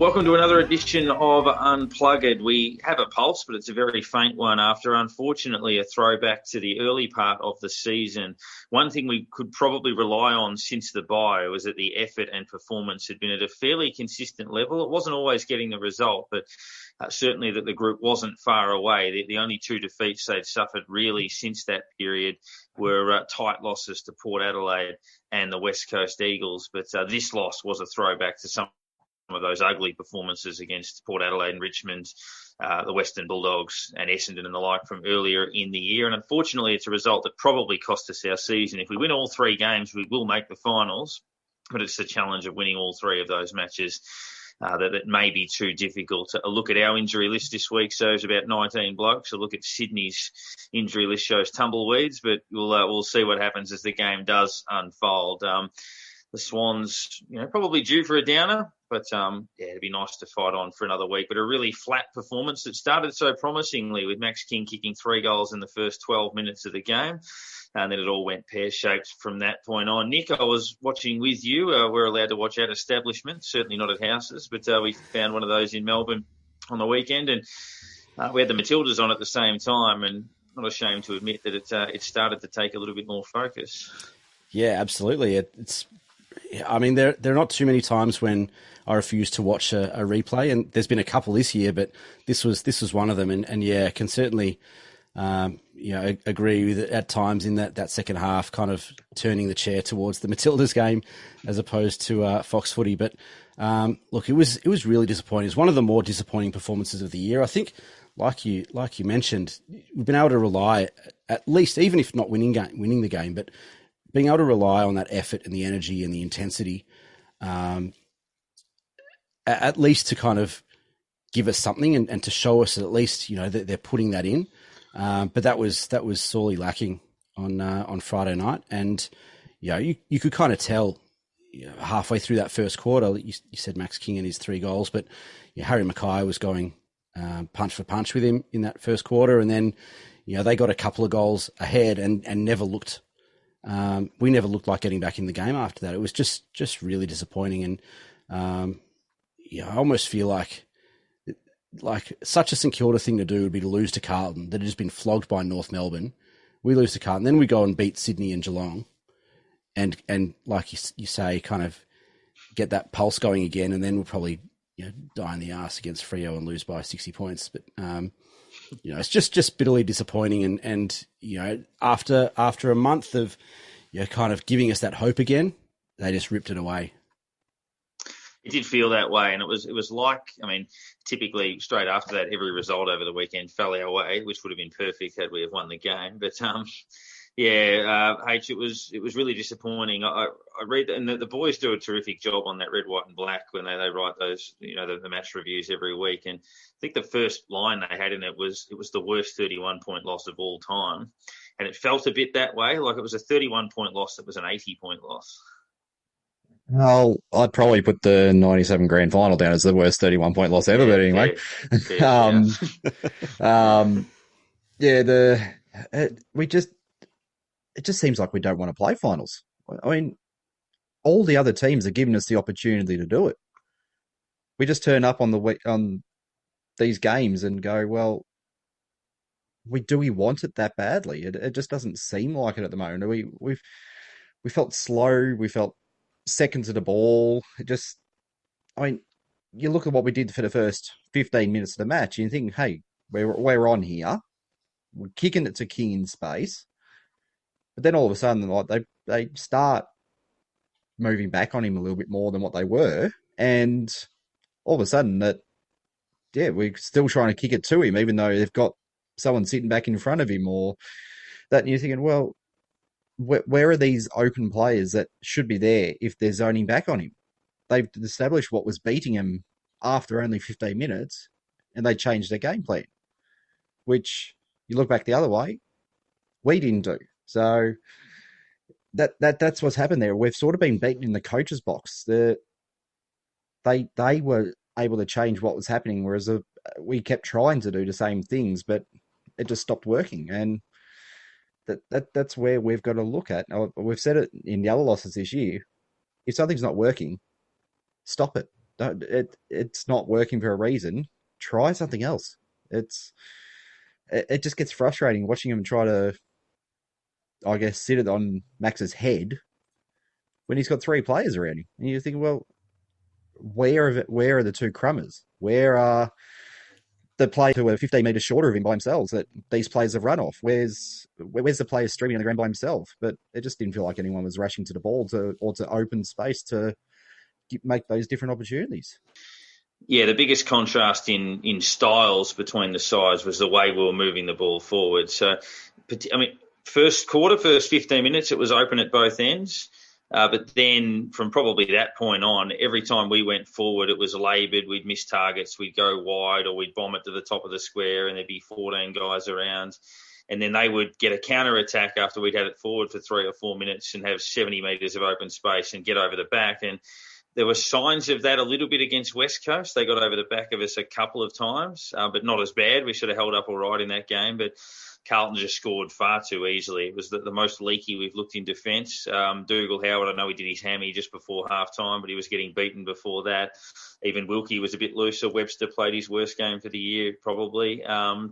Welcome to another edition of Unplugged. We have a pulse, but it's a very faint one after, unfortunately, a throwback to the early part of the season. One thing we could probably rely on since the bye was that the effort and performance had been at a fairly consistent level. It wasn't always getting the result, but certainly that the group wasn't far away. The only two defeats they'd suffered really since that period were tight losses to Port Adelaide and the West Coast Eagles. But this loss was a throwback to some of those ugly performances against Port Adelaide and Richmond, the Western Bulldogs and Essendon and the like from earlier in the year. And unfortunately, it's a result that probably cost us our season. If we win all three games, we will make the finals, but it's the challenge of winning all three of those matches that may be too difficult. A look at our injury list this week shows about 19 blokes. A look at Sydney's injury list shows tumbleweeds, but we'll see what happens as the game does unfold. The Swans, probably due for a downer, but it'd be nice to fight on for another week. But a really flat performance that started so promisingly with Max King kicking 3 goals in the first 12 minutes of the game, and then it all went pear-shaped from that point on. Nick, I was watching with you. We're allowed to watch at establishments, certainly not at houses, but we found one of those in Melbourne on the weekend, and we had the Matildas on at the same time, and not ashamed to admit that it started to take a little bit more focus. Yeah, absolutely. There are not too many times when I refuse to watch a replay, and there's been a couple this year, but this was one of them. And yeah, can certainly agree with it at times in that second half, kind of turning the chair towards the Matildas game as opposed to Fox Footy. But look, it was really disappointing. It's one of the more disappointing performances of the year. I think, like you mentioned, we've been able to rely, at least, even if not winning the game, but being able to rely on that effort and the energy and the intensity, at least to kind of give us something and to show us at least, that they're putting that in. But that was sorely lacking on Friday night. And, you could kind of tell halfway through that first quarter, you said Max King and his 3 goals, but Harry Mackay was going punch for punch with him in that first quarter. And then, they got a couple of goals ahead and never looked, we never looked like getting back in the game after that. It was just really disappointing. And, I almost feel like such a St Kilda thing to do would be to lose to Carlton, that had just been flogged by North Melbourne. We lose to Carlton, then we go and beat Sydney and Geelong, and like you say, kind of get that pulse going again, and then we'll probably die in the arse against Freo and lose by 60 points. But it's just bitterly disappointing, and after a month of kind of giving us that hope again, they just ripped it away. It did feel that way, and it was like, typically straight after that, every result over the weekend fell our way, which would have been perfect had we have won the game. But H, it was really disappointing. I read that, and the boys do a terrific job on that red, white, and black when they write those, the match reviews every week. And I think the first line they had in it was the worst 31-point loss of all time, and it felt a bit that way, like it was a 31-point loss that was an 80-point loss. Well, I'd probably put the 97 grand final down as the worst 31-point loss ever, but anyway. It just seems like we don't want to play finals. All the other teams are giving us the opportunity to do it. We just turn up on these games and go, well, do we want it that badly? It just doesn't seem like it at the moment. We felt slow. We felt seconds of the ball. You look at what we did for the first 15 minutes of the match, and you think, hey, we're on here. We're kicking it to King in space. But then all of a sudden, they start moving back on him a little bit more than what they were. And all of a sudden we're still trying to kick it to him, even though they've got someone sitting back in front of him or that. And you're thinking, well, where are these open players that should be there if they're zoning back on him? They've established what was beating him after only 15 minutes, and they changed their game plan, which you look back the other way, we didn't do. So that's what's happened there. We've sort of been beaten in the coach's box. They were able to change what was happening, whereas we kept trying to do the same things, but it just stopped working. And that's where we've got to look at. We've said it in the other losses this year. If something's not working, stop it. It's not working for a reason. Try something else. It just gets frustrating watching him try to, I guess, sit it on Max's head when he's got three players around him. And you're thinking, well, where are the two crummers? Where are the players who are 15 metres shorter of him by themselves that these players have run off? Where's the player streaming on the ground by himself? But it just didn't feel like anyone was rushing to the ball to open space to make those different opportunities. Yeah, the biggest contrast in styles between the sides was the way we were moving the ball forward. So, I mean, first 15 minutes, it was open at both ends. But then from probably that point on, every time we went forward, it was laboured. We'd miss targets. We'd go wide or we'd bomb it to the top of the square and there'd be 14 guys around. And then they would get a counter-attack after we'd had it forward for 3 or 4 minutes and have 70 metres of open space and get over the back. And there were signs of that a little bit against West Coast. They got over the back of us a couple of times, but not as bad. We should have held up all right in that game. But Carlton just scored far too easily. It was the most leaky we've looked in defence. Dougal Howard, I know he did his hammy just before half-time, but he was getting beaten before that. Even Wilkie was a bit looser. Webster played his worst game for the year, probably. I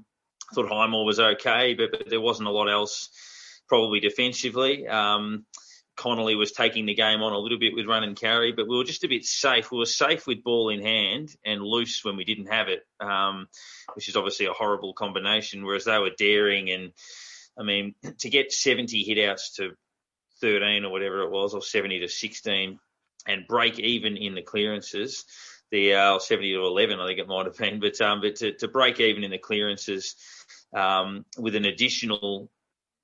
thought Highmore was okay, but there wasn't a lot else probably defensively. Connolly was taking the game on a little bit with run and carry, but we were just a bit safe. We were safe with ball in hand and loose when we didn't have it, which is obviously a horrible combination, whereas they were daring. And, I mean, to get 70 hit-outs to 13 or whatever it was, or 70 to 16, and break even in the clearances, 70 to 11, I think it might have been, but to break even in the clearances with an additional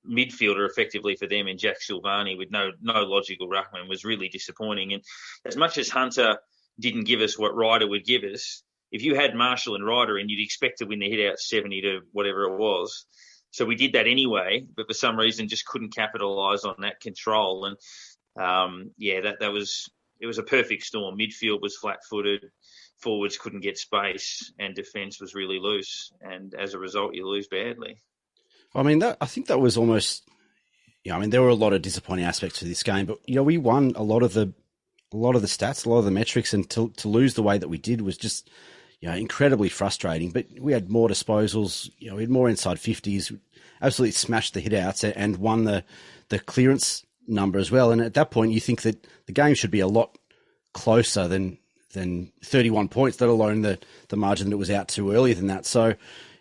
midfielder effectively for them in Jack Silvani with no logical ruckman was really disappointing. And as much as Hunter didn't give us what Ryder would give us, if you had Marshall and Ryder in, you'd expect to win the hit out 70 to whatever it was. So we did that anyway, but for some reason just couldn't capitalise on that control. And it was a perfect storm. Midfield was flat-footed, forwards couldn't get space, and defence was really loose. And as a result, you lose badly. I mean, I think that was almost, I mean, there were a lot of disappointing aspects to this game, but we won a lot of the stats, a lot of the metrics, and to lose the way that we did was just, incredibly frustrating. But we had more disposals, we had more inside 50s, absolutely smashed the hit outs and won the clearance number as well. And at that point, you think that the game should be a lot closer than 31 points, let alone the margin that it was out too earlier than that. So,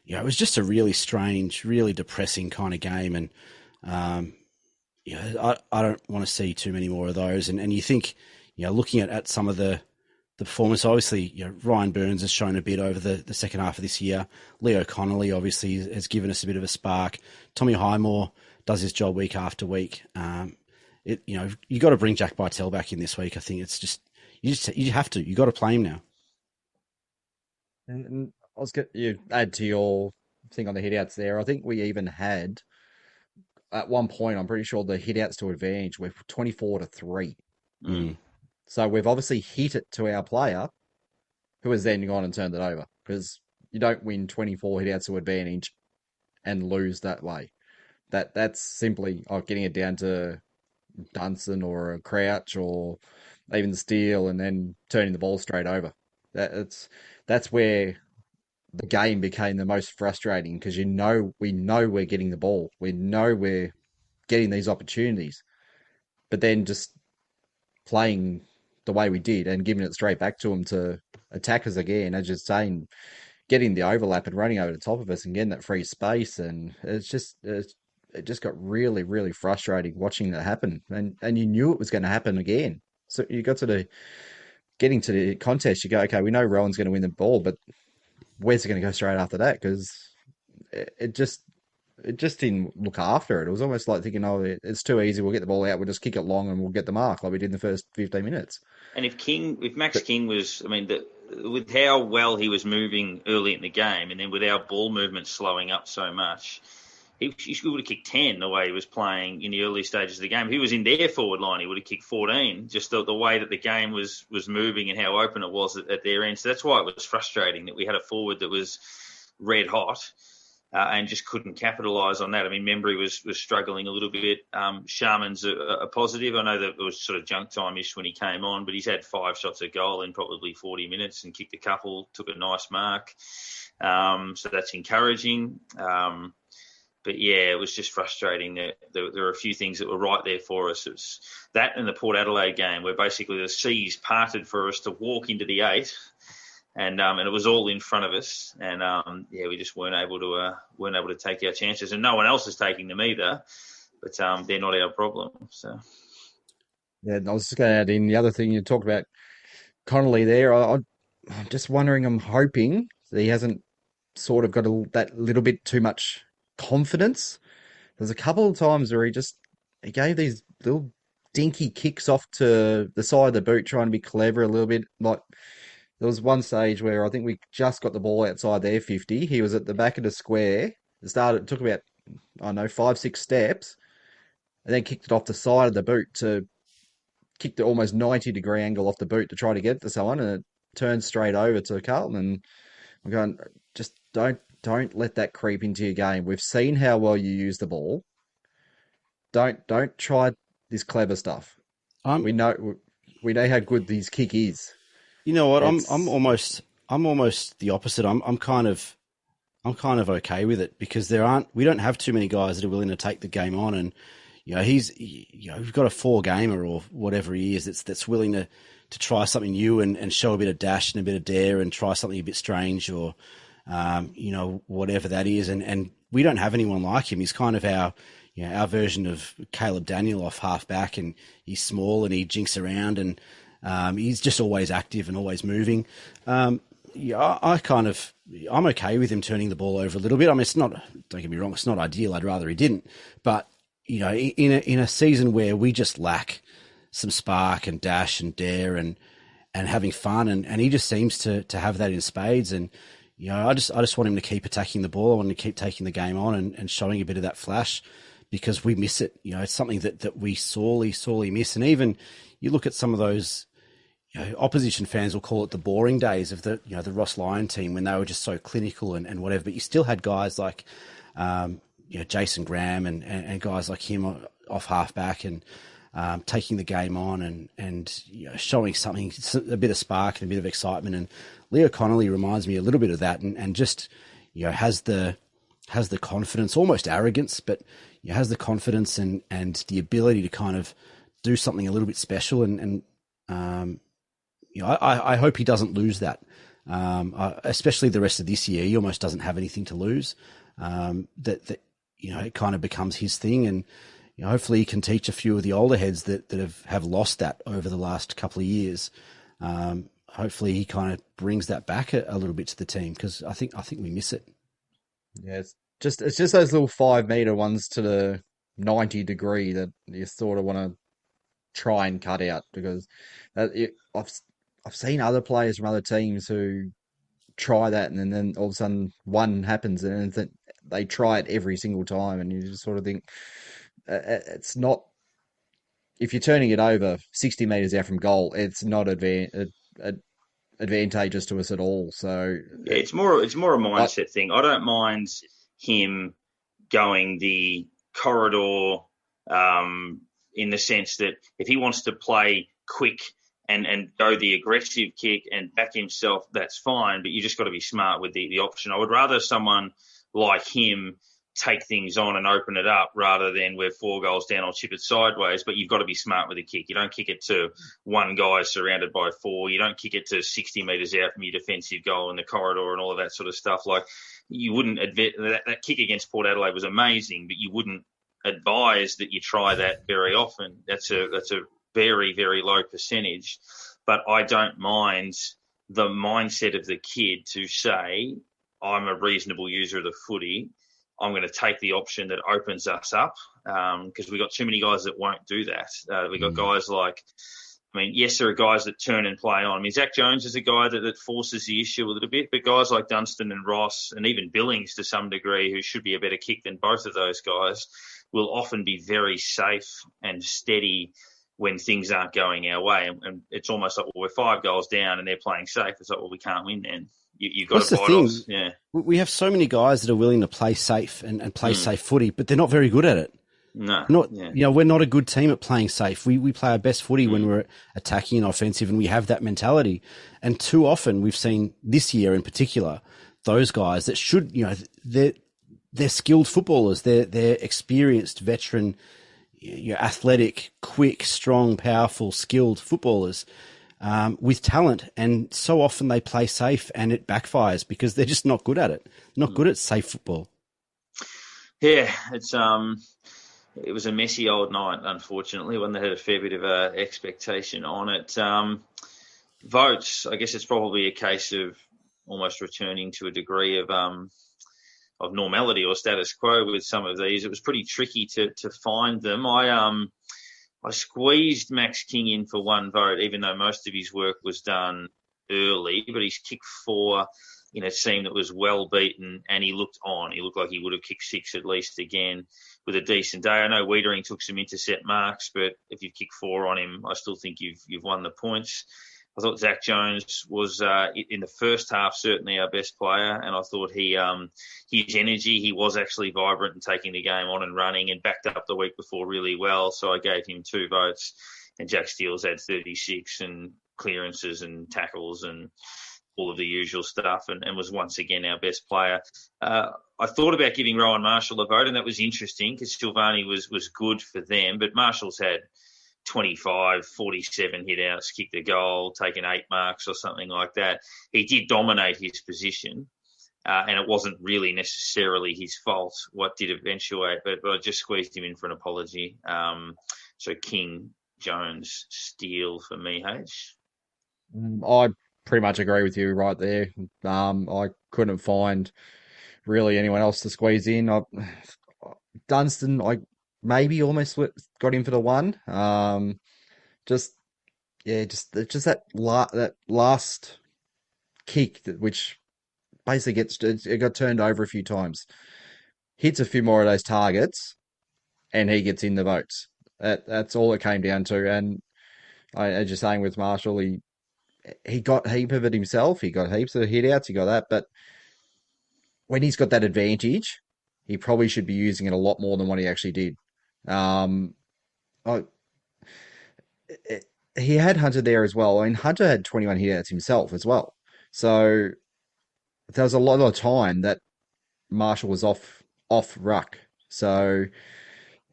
it was just a really strange, really depressing kind of game. And, I don't want to see too many more of those. And you think, looking at some of the performance, obviously, Ryan Burns has shown a bit over the second half of this year. Leo Connolly obviously has given us a bit of a spark. Tommy Highmore does his job week after week. You got to bring Jack Bartel back in this week. I think it's just, you have to, you got to play him now. And I was going to add to your thing on the hit-outs there. I think we even had, at one point, I'm pretty sure the hit-outs to advantage were 24-3. Mm. So we've obviously hit it to our player, who has then gone and turned it over. Because you don't win 24 hit-outs to advantage and lose that way. That's simply getting it down to Dunson or a Crouch or even Steele and then turning the ball straight over. That's where the game became the most frustrating, because we know we're getting the ball. We know we're getting these opportunities. But then just playing the way we did and giving it straight back to them to attack us again, as you're saying, getting the overlap and running over the top of us and getting that free space. And it just got really, really frustrating watching that happen. And you knew it was going to happen again. So you got to getting to the contest, you go, okay, we know Rowan's going to win the ball, but where's it going to go straight after that? Because it just didn't look after it. It was almost like thinking, it's too easy. We'll get the ball out. We'll just kick it long and we'll get the mark like we did in the first 15 minutes. And if Max King was, with how well he was moving early in the game, and then with our ball movement slowing up so much, he would have kicked 10 the way he was playing in the early stages of the game. If he was in their forward line, he would have kicked 14, just the way that the game was moving and how open it was at their end. So that's why it was frustrating that we had a forward that was red hot. and just couldn't capitalise on that. I mean, Membry was struggling a little bit. Sharman's a positive. I know that it was sort of junk time-ish when he came on, but he's had 5 shots at goal in probably 40 minutes and kicked a couple, took a nice mark. So that's encouraging. But yeah, it was just frustrating that there were a few things that were right there for us. It was that and the Port Adelaide game where basically the seas parted for us to walk into the 8. And it was all in front of us, and we just weren't able to take our chances, and no one else is taking them either. But they're not our problem. So Yeah, I was just going to add in the other thing you talked about, Connolly there. I'm just wondering. I'm hoping that he hasn't sort of got that little bit too much confidence. There's a couple of times where he gave these little dinky kicks off to the side of the boot, trying to be clever a little bit, like. There was one stage where I think we just got the ball outside their 50. He was at the back of the square. It took about, 5-6 steps, and then kicked it off the side of the boot kick the almost 90-degree angle off the boot to try to get it to someone, and it turned straight over to Carlton. And I'm going, just don't let that creep into your game. We've seen how well you use the ball. Don't try this clever stuff. We know how good his kick is. You know what? I'm almost the opposite. I'm kind of okay with it because we don't have too many guys that are willing to take the game on, and we've got a 4-gamer or whatever he is that's willing to try something new and show a bit of dash and a bit of dare and try something a bit strange or whatever that is, and we don't have anyone like him. He's kind of our version of Caleb Daniel off half back, and he's small and he jinks around and. He's just always active and always moving. I'm okay with him turning the ball over a little bit. I mean, don't get me wrong, it's not ideal. I'd rather he didn't. But, in a season where we just lack some spark and dash and dare and having fun, and he just seems to have that in spades. And, I just want him to keep attacking the ball. I want him to keep taking the game on and showing a bit of that flash because we miss it. It's something that we sorely, sorely miss. And even you look at some of those, opposition fans will call it the boring days of the Ross Lyon team when they were just so clinical and whatever. But you still had guys like, Jason Graham and guys like him off halfback and taking the game on and showing something, a bit of spark and a bit of excitement. And Leo Connolly reminds me a little bit of that and just has the confidence, almost arrogance, but has the confidence and the ability to kind of do something a little bit special and I hope he doesn't lose that, especially the rest of this year. He almost doesn't have anything to lose. It kind of becomes his thing, and hopefully he can teach a few of the older heads that have lost that over the last couple of years. Hopefully he kind of brings that back a little bit to the team because I think we miss it. Yeah, it's just those little 5-meter ones to the 90-degree that you sort of want to try and cut out because I've seen other players from other teams who try that and then all of a sudden one happens and they try it every single time and you just sort of think it's not, if you're turning it over 60 metres out from goal, it's not advantageous to us at all. So yeah, it's more a mindset thing. I don't mind him going the corridor in the sense that if he wants to play quick and go the aggressive kick and back himself, that's fine, but you just got to be smart with the option. I would rather someone like him take things on and open it up rather than we're 4 goals down, I'll chip it sideways, but you've got to be smart with the kick. You don't kick it to one guy surrounded by 4. You don't kick it to 60 metres out from your defensive goal in the corridor and all of that sort of stuff. Like, you wouldn't that kick against Port Adelaide was amazing, but you wouldn't advise that you try that very often. That's a very, very low percentage, but I don't mind the mindset of the kid to say, I'm a reasonable user of the footy. I'm going to take the option that opens us up because we've got too many guys that won't do that. We've got guys like, yes, there are guys that turn and play on. Zach Jones is a guy that forces the issue a little bit, but guys like Dunstan and Ross and even Billings to some degree, who should be a better kick than both of those guys, will often be very safe and steady when things aren't going our way. And it's almost like, well, we're 5 goals down and they're playing safe. It's like, well, we can't win then. You've got What's to the bite thing? off. Yeah. We have so many guys that are willing to play safe and play safe footy, but they're not very good at it. No. We're not a good team at playing safe. We play our best footy when we're attacking and offensive, and we have that mentality. And too often we've seen this year in particular, those guys that should, they're skilled footballers. They're experienced, veteran, athletic, quick, strong, powerful, skilled footballers with talent. And so often they play safe and it backfires because they're just not good at it. Not good at safe football. Yeah, it was a messy old night, unfortunately, when they had a fair bit of expectation on it. Votes, I guess it's probably a case of almost returning to a degree of normality or status quo with some of these. It was pretty tricky to find them. I squeezed Max King in for one vote, even though most of his work was done early, but he's kicked 4 in a team that was well beaten, and he looked on. He looked like he would have kicked 6 at least again with a decent day. I know Wiedering took some intercept marks, but if you've kicked 4 on him, I still think you've won the points. I thought Zach Jones was, in the first half, certainly our best player, and I thought his energy, he was actually vibrant and taking the game on and running, and backed up the week before really well, so I gave him 2 votes, and Jack Steele's had 36, and clearances and tackles and all of the usual stuff, and was once again our best player. I thought about giving Rowan Marshall a vote, and that was interesting because Silvani was good for them, but Marshall's had 25, 47 hit-outs, kicked a goal, taken 8 marks or something like that. He did dominate his position, and it wasn't really necessarily his fault what did eventuate, but I just squeezed him in for an apology. So King, Jones, Steele for me, H. I pretty much agree with you right there. I couldn't find really anyone else to squeeze in. Dunstan, I maybe almost got him for the 1. Just that last kick which basically it got turned over a few times. Hits a few more of those targets, and he gets in the votes. That's all it came down to. And as you're saying with Marshall, he got a heap of it himself. He got heaps of hit outs. He got that. But when he's got that advantage, he probably should be using it a lot more than what he actually did. He had Hunter there as well. I mean, Hunter had 21 hit outs himself as well. So there was a lot of time that Marshall was off ruck. So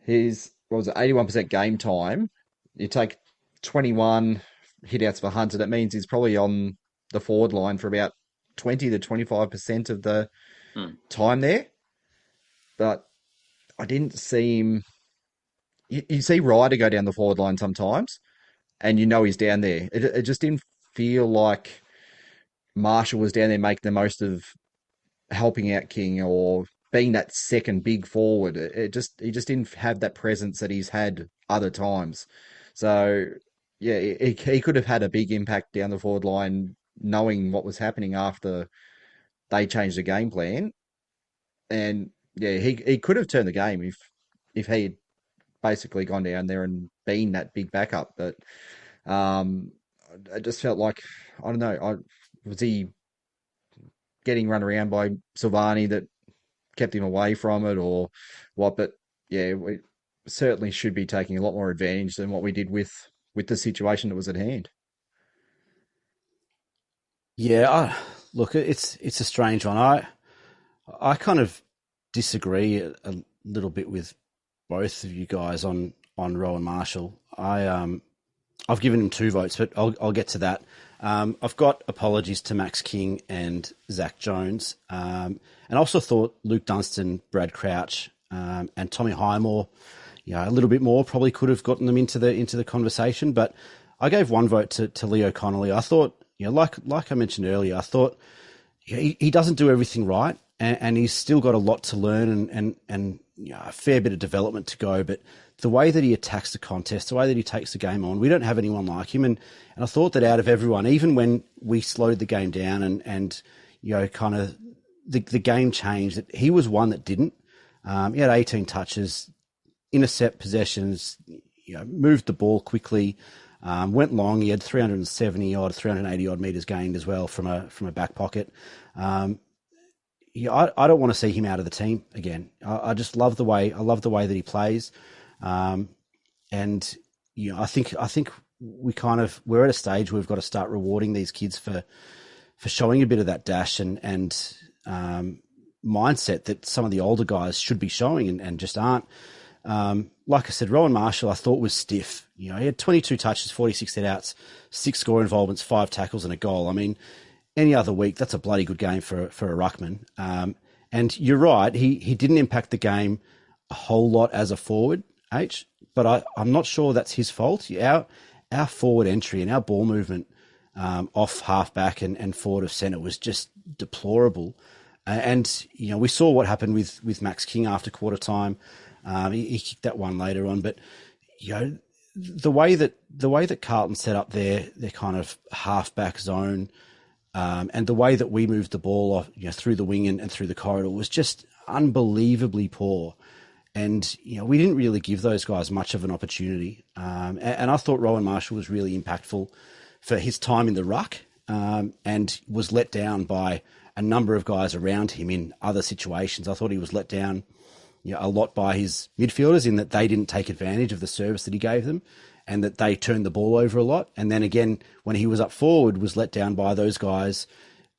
his, 81% game time. You take 21 hit outs for Hunter, that means he's probably on the forward line for about 20 to 25% of the time there. But I didn't see him. You see Ryder go down the forward line sometimes, and he's down there. It just didn't feel like Marshall was down there making the most of helping out King or being that second big forward. He just didn't have that presence that he's had other times. So yeah, he could have had a big impact down the forward line, knowing what was happening after they changed the game plan. And yeah, he could have turned the game if he had basically gone down there and been that big backup. But I just felt like, I don't know, was he getting run around by Silvani that kept him away from it or what? But yeah, we certainly should be taking a lot more advantage than what we did with the situation that was at hand. Yeah, look, it's a strange one. I kind of disagree a little bit with both of you guys on Rowan Marshall. I've given him 2 votes, but I'll get to that. I've got apologies to Max King and Zach Jones, and I also thought Luke Dunstan, Brad Crouch, and Tommy Highmore, a little bit more probably could have gotten them into the conversation. But I gave 1 vote to Leo Connolly. I thought, like I mentioned earlier, I thought he doesn't do everything right, and he's still got a lot to learn and a fair bit of development to go. But the way that he attacks the contest, the way that he takes the game on, we don't have anyone like him. And I thought that out of everyone, even when we slowed the game down and kind of the game changed, that he was one that didn't. He had 18 touches, intercept possessions. moved the ball quickly, went long. He had 380 odd meters gained as well from a back pocket. I don't want to see him out of the team again. I just love the way that he plays, and I think we're at a stage where we've got to start rewarding these kids for showing a bit of that dash and mindset that some of the older guys should be showing and just aren't. Like I said, Rowan Marshall, I thought was stiff. He had 22 touches, 46 headouts, 6 score involvements, 5 tackles and a goal. I mean, any other week, that's a bloody good game for a ruckman. And you're right, he didn't impact the game a whole lot as a forward, but I'm not sure that's his fault. Our forward entry and our ball movement off half-back and forward of centre was just deplorable. And we saw what happened with Max King after quarter time. He kicked that one later on, but the way that Carlton set up their kind of half-back zone, and the way that we moved the ball off, through the wing and through the corridor was just unbelievably poor. And, we didn't really give those guys much of an opportunity. And I thought Rowan Marshall was really impactful for his time in the ruck, and was let down by a number of guys around him in other situations. I thought he was let down a lot by his midfielders in that they didn't take advantage of the service that he gave them and that they turned the ball over a lot. And then again, when he was up forward, was let down by those guys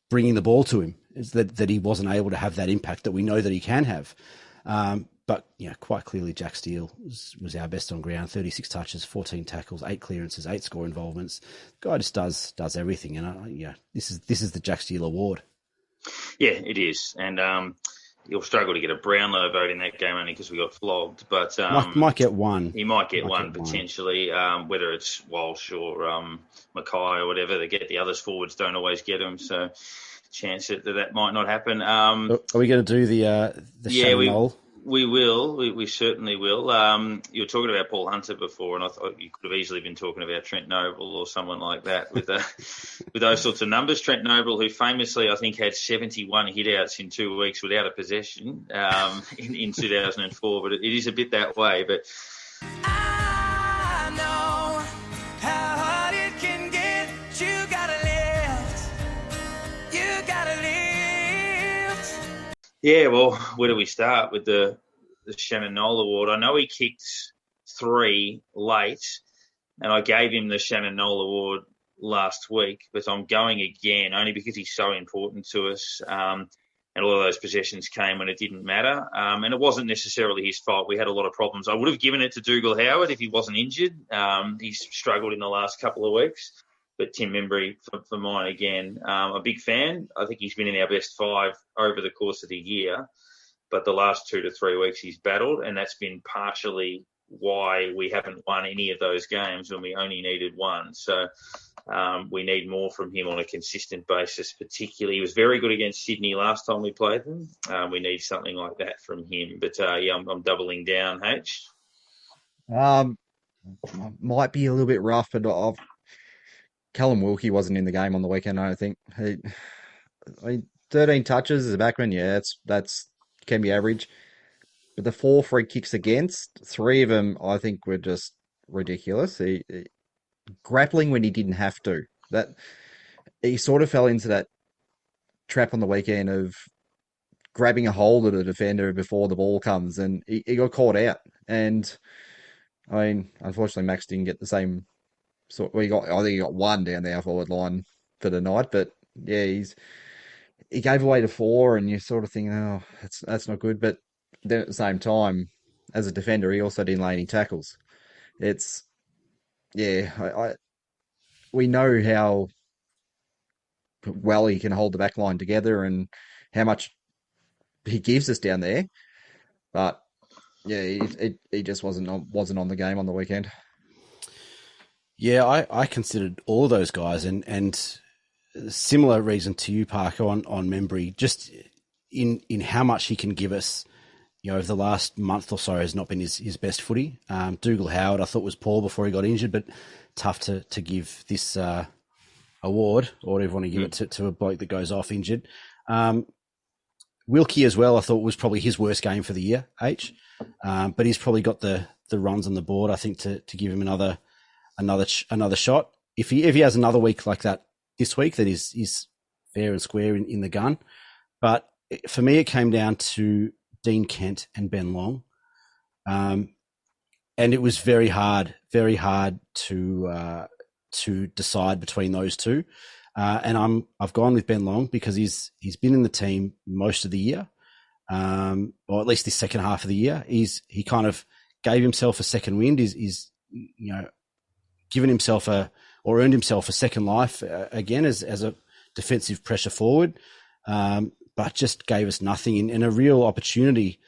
bringing the ball to him, is that he wasn't able to have that impact that we know that he can have. But quite clearly Jack Steele was our best on ground, 36 touches, 14 tackles, 8 clearances, 8 score involvements. The guy just does everything. And this is the Jack Steele award. Yeah, it is. And he'll struggle to get a Brownlow vote in that game only because we got flogged. But might get one. He might get one potentially, whether it's Walsh or Mackay or whatever. They get the others forwards, don't always get them. So chance that might not happen. Are we going to do the Shane Knoll? We will. We certainly will. You were talking about Paul Hunter before, and I thought you could have easily been talking about Trent Noble or someone like that with those sorts of numbers. Trent Noble, who famously, I think, had 71 hit-outs in 2 weeks without a possession in 2004, but it is a bit that way. But I know how hard it can get. You gotta lift. You gotta lift. Yeah, well, where do we start with the Shannon Knoll Award? I know he kicked 3 late, and I gave him the Shannon Knoll Award last week, but I'm going again only because he's so important to us. And all of those possessions came when it didn't matter. And it wasn't necessarily his fault. We had a lot of problems. I would have given it to Dougal Howard if he wasn't injured. He's struggled in the last couple of weeks. But Tim Membry, for mine again, a big fan. I think he's been in our best 5 over the course of the year. But the last 2 to 3 weeks he's battled, and that's been partially why we haven't won any of those games when we only needed one. So we need more from him on a consistent basis, particularly. He was very good against Sydney last time we played them. We need something like that from him. But, I'm doubling down, H. Might be a little bit rough, but Callum Wilkie wasn't in the game on the weekend, I don't think. 13 touches as a backman, yeah, that's can be average. But the 4 free kicks against, 3 of them, I think, were just ridiculous. He grappling when he didn't have to. That he sort of fell into that trap on the weekend of grabbing a hold of the defender before the ball comes, and he got caught out. And I mean, unfortunately, Max didn't get the same. So I think he got 1 down the forward line for the night, but yeah, he gave away to 4, and you sort of think, oh, that's not good. But then at the same time, as a defender, he also didn't lay any tackles. We know how well he can hold the back line together and how much he gives us down there, but yeah, he just wasn't on the game on the weekend. Yeah, I considered all those guys, and similar reason to you, Parker, on Membry, just in how much he can give us. Over the last month or so has not been his best footy. Dougal Howard, I thought, was poor before he got injured, but tough to give this award, or whatever you want to give it to a bloke that goes off injured. Wilkie as well, I thought was probably his worst game for the year, but he's probably got the the runs on the board, I think, to give him another shot. If he has another week like that this week, that is fair and square in the gun. But for me, it came down to Dean Kent and Ben Long. And it was very hard to decide between those two. And I've gone with Ben Long because he's been in the team most of the year, or at least the second half of the year. He kind of gave himself a second wind. He's given himself earned himself a second life again as a defensive pressure forward, but just gave us nothing in a real opportunity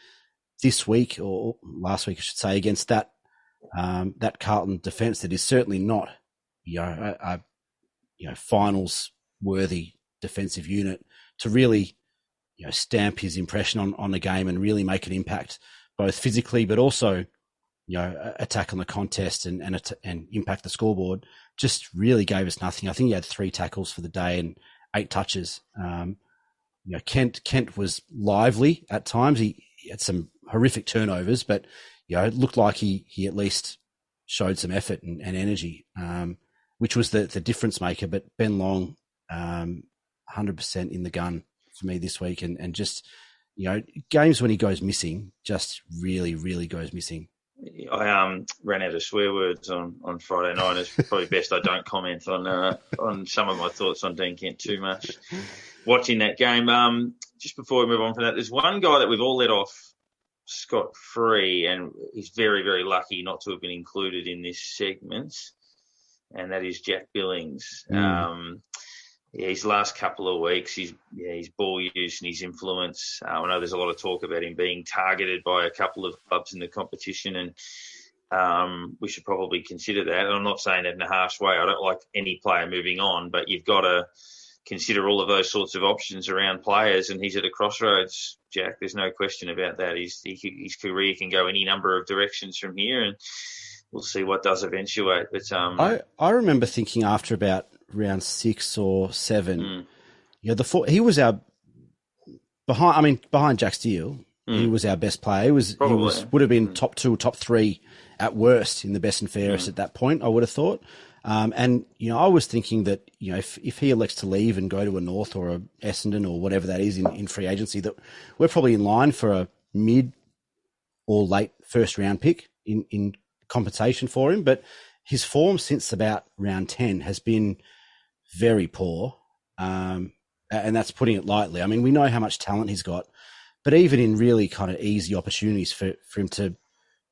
this week, or last week I should say, against that Carlton defence that is certainly not a finals worthy defensive unit, to really stamp his impression on the game and really make an impact both physically but also attack on the contest and impact the scoreboard. Just really gave us nothing. I think he had 3 tackles for the day and 8 touches. Kent was lively at times. He had some horrific turnovers, but it looked like he at least showed some effort and energy, which was the difference maker. But Ben Long, 100% in the gun for me this week, and just games when he goes missing, just really, really goes missing. I ran out of swear words on Friday night. It's probably best I don't comment on some of my thoughts on Dean Kent too much. Watching that game, just before we move on from that, there's one guy that we've all let off scot-free, and he's very, very lucky not to have been included in this segment, and that is Jack Billings. His last couple of weeks, his ball use and his influence. I know there's a lot of talk about him being targeted by a couple of clubs in the competition, and we should probably consider that. And I'm not saying that in a harsh way. I don't like any player moving on, but you've got to consider all of those sorts of options around players, and he's at a crossroads, Jack. There's no question about that. His career can go any number of directions from here, and we'll see what does eventuate. But I remember thinking after about round 6 or 7, he was our behind Jack Steele. He was our best player. Would have been top 2 or top 3 at worst in the best and fairest at that point, I would have thought. And I was thinking that if he elects to leave and go to a North or a Essendon or whatever that is in free agency, that we're probably in line for a mid or late first round pick in compensation for him. But his form since about round 10 has been very poor, and that's putting it lightly. I mean, we know how much talent he's got, but even in really kind of easy opportunities for him to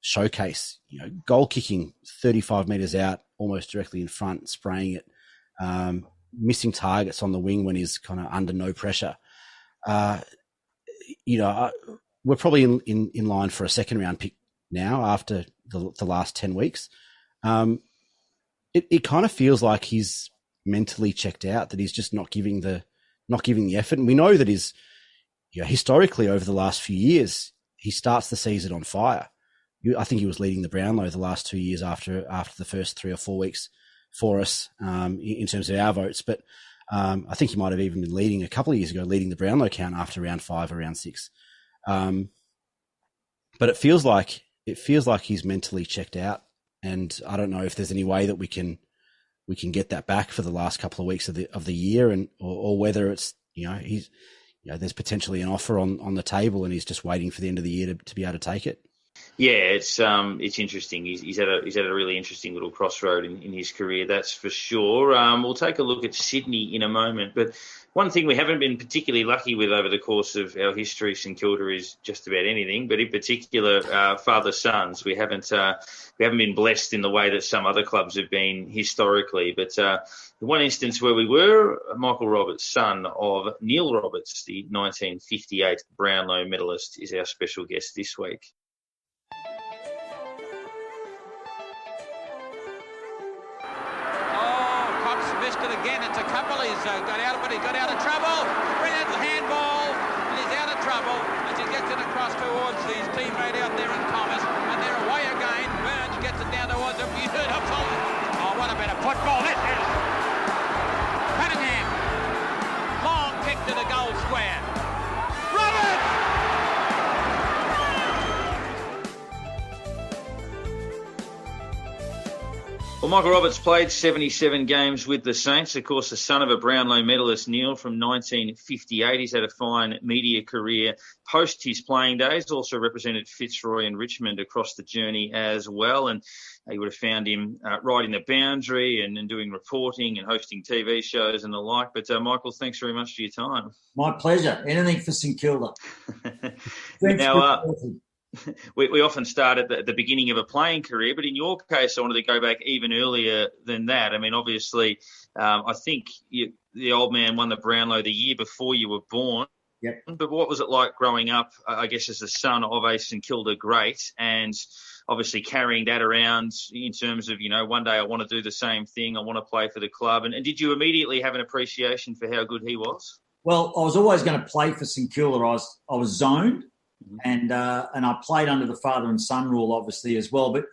showcase, goal kicking 35 metres out, almost directly in front, spraying it, missing targets on the wing when he's kind of under no pressure. We're probably in line for a second round pick now after the last 10 weeks. It kind of feels like he's mentally checked out, that he's just not giving the effort. And we know that historically over the last few years, he starts the season on fire. I think he was leading the Brownlow the last 2 years after the first 3 or 4 weeks for us in terms of our votes. But I think he might have even been leading a couple of years ago, leading the Brownlow count after round 5 or round 6. But it feels like he's mentally checked out, and I don't know if there's any way that we can get that back for the last couple of weeks of the year, and or whether it's there's potentially an offer on the table and he's just waiting for the end of the year to be able to take it. Yeah, it's interesting. He's at a really interesting little crossroad in his career, that's for sure. We'll take a look at Sydney in a moment, but one thing we haven't been particularly lucky with over the course of our history, St Kilda, is just about anything, but in particular, father-sons. We haven't been blessed in the way that some other clubs have been historically. But the one instance where we were, Michael Roberts, son of Neil Roberts, the 1958 Brownlow medalist, is our special guest this week. Again, it's a couple. He's got out, but he got out of trouble. Brilliant handball, and he's out of trouble as he gets it across towards his teammate out there in Thomas, and they're away again. Burns gets it down towards him. Beautiful. Oh, what a bit of football this is. Cunningham. Long kick to the goal square. Roberts! Well, Michael Roberts played 77 games with the Saints. Of course, the son of a Brownlow medalist, Neil, from 1958. He's had a fine media career post his playing days. Also represented Fitzroy and Richmond across the journey as well. And you would have found him riding the boundary and doing reporting and hosting TV shows and the like. But, Michael, thanks very much for your time. My pleasure. Anything for St Kilda. Now, we often start at the beginning of a playing career, but in your case, I wanted to go back even earlier than that. I mean, obviously, I think the old man won the Brownlow the year before you were born. Yep. But what was it like growing up, I guess, as the son of a St Kilda great and obviously carrying that around in terms of, one day I want to do the same thing, I want to play for the club. And did you immediately have an appreciation for how good he was? Well, I was always going to play for St Kilda. I was zoned. And I played under the father and son rule, obviously, as well. But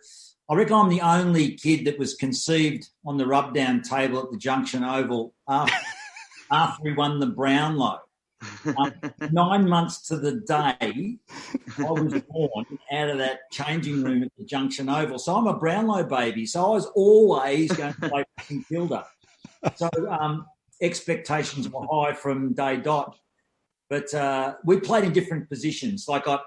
I reckon I'm the only kid that was conceived on the rub-down table at the Junction Oval after we won the Brownlow. 9 months to the day, I was born out of that changing room at the Junction Oval. So I'm a Brownlow baby. So I was always going to play for St Kilda. So expectations were high from day dot. But we played in different positions. Like I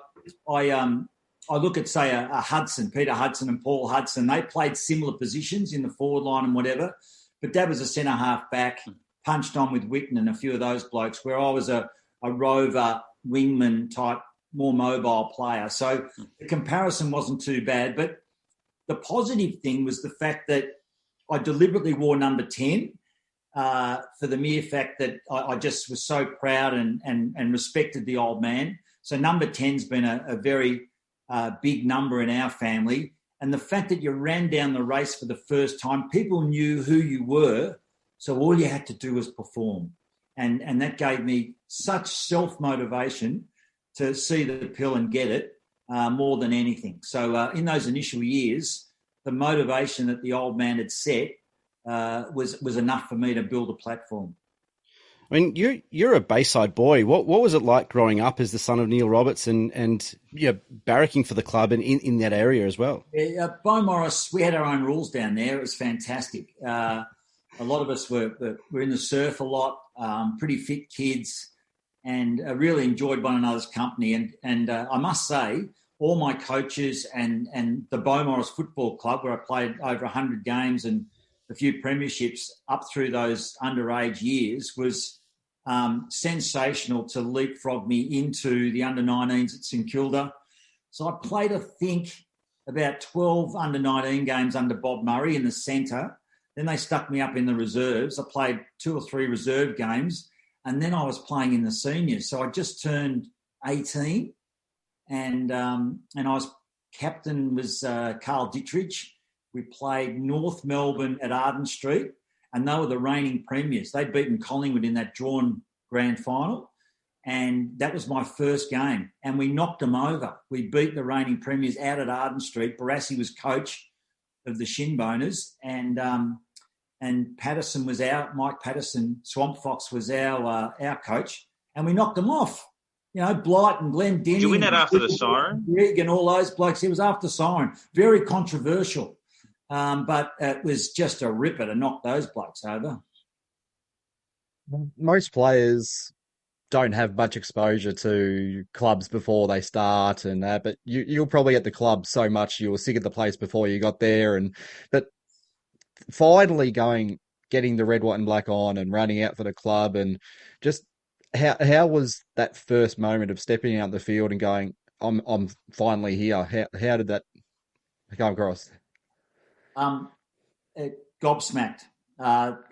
look at, say, a Hudson, Peter Hudson and Paul Hudson. They played similar positions in the forward line and whatever. But Dad was a centre-half back, punched on with Witten and a few of those blokes, where I was a rover, wingman type, more mobile player. So the comparison wasn't too bad. But the positive thing was the fact that I deliberately wore number 10. For the mere fact that I just was so proud and respected the old man. So number 10's been a very big number in our family. And the fact that you ran down the race for the first time, people knew who you were, so all you had to do was perform. And that gave me such self-motivation to see the pill and get it more than anything. So in those initial years, the motivation that the old man had set was enough for me to build a platform. I mean, you're a Bayside boy. What was it like growing up as the son of Neil Roberts and barracking for the club and in that area as well? Yeah, Beaumaris, we had our own rules down there. It was fantastic. A lot of us were in the surf a lot, pretty fit kids, and really enjoyed one another's company. And I must say, all my coaches and the Beaumaris Football Club, where I played over 100 games and a few premierships up through those underage years, was sensational to leapfrog me into the under-19s at St Kilda. So I played, I think, about 12 under-19 games under Bob Murray in the centre. Then they stuck me up in the reserves. I played 2 or 3 reserve games, and then I was playing in the seniors. So I just turned 18, and I was captain was Carl Dittrich. We played North Melbourne at Arden Street, and they were the reigning premiers. They'd beaten Collingwood in that drawn grand final, and that was my first game. And we knocked them over. We beat the reigning premiers out at Arden Street. Barassi was coach of the Shinboners, and Patterson was Mike Patterson, Swamp Fox was our coach, and we knocked them off. Blight and Glenn Denny. Did you win that after the siren? Rig and all those blokes. It was after siren. Very controversial. But it was just a ripper to knock those blokes over. Most players don't have much exposure to clubs before they start and that, but you're probably at the club so much you were sick of the place before you got there. But finally getting the red, white and black on and running out for the club, and just how was that first moment of stepping out the field and going, I'm finally here? How did that come across? Gobsmacked.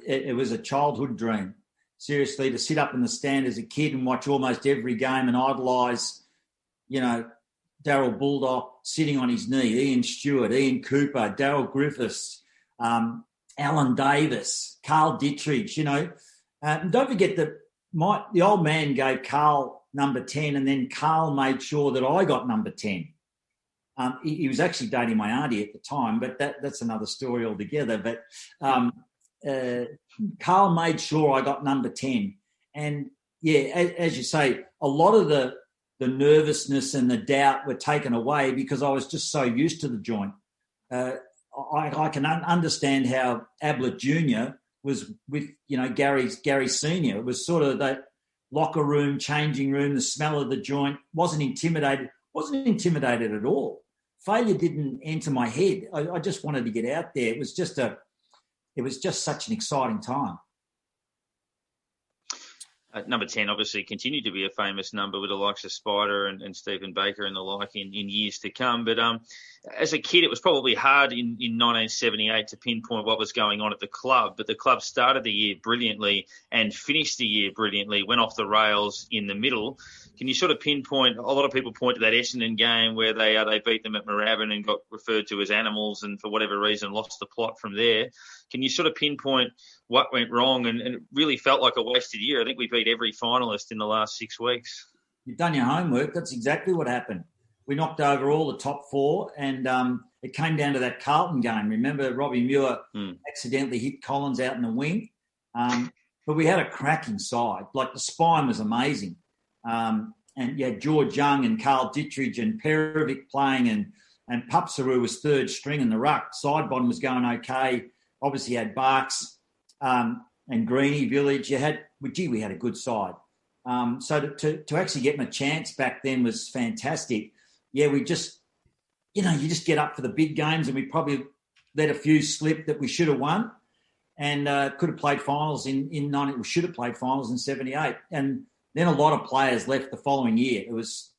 It was a childhood dream. Seriously, to sit up in the stand as a kid and watch almost every game and idolise, Darryl Bulldog sitting on his knee, Ian Stewart, Ian Cooper, Darryl Griffiths, Alan Davis, Carl Dittrich, And don't forget that the old man gave Carl number 10, and then Carl made sure that I got number 10. He was actually dating my auntie at the time, but that's another story altogether. But Carl made sure I got number 10. And, yeah, as you say, a lot of the nervousness and the doubt were taken away because I was just so used to the joint. I can understand how Ablett Jr. was with, Gary Sr. It was sort of that locker room, changing room, the smell of the joint. Wasn't intimidated at all. Failure didn't enter my head. I just wanted to get out there. It was just such an exciting time. Number 10 obviously continued to be a famous number with the likes of Spider and Stephen Baker and the like in years to come. But as a kid, it was probably hard in 1978 to pinpoint what was going on at the club. But the club started the year brilliantly and finished the year brilliantly, went off the rails in the middle. Can you sort of pinpoint, a lot of people point to that Essendon game where they beat them at Moorabbin and got referred to as animals and for whatever reason lost the plot from there. Can you sort of pinpoint what went wrong? And it really felt like a wasted year. I think we beat every finalist in the last 6 weeks. You've done your homework. That's exactly what happened. We knocked over all the top four, and it came down to that Carlton game. Remember, Robbie Muir accidentally hit Collins out in the wing. But we had a cracking side. Like, the spine was amazing. And you had George Young and Carl Dittridge and Perovic playing, and Pupsaru was third string in the ruck. Sidebottom was going okay. Obviously, you had Barks and Greeny Village. We had a good side. So to actually get my chance back then was fantastic. Yeah, we just, you just get up for the big games, and we probably let a few slip that we should have won, and could have played finals we should have played finals in 78. And then a lot of players left the following year. It was,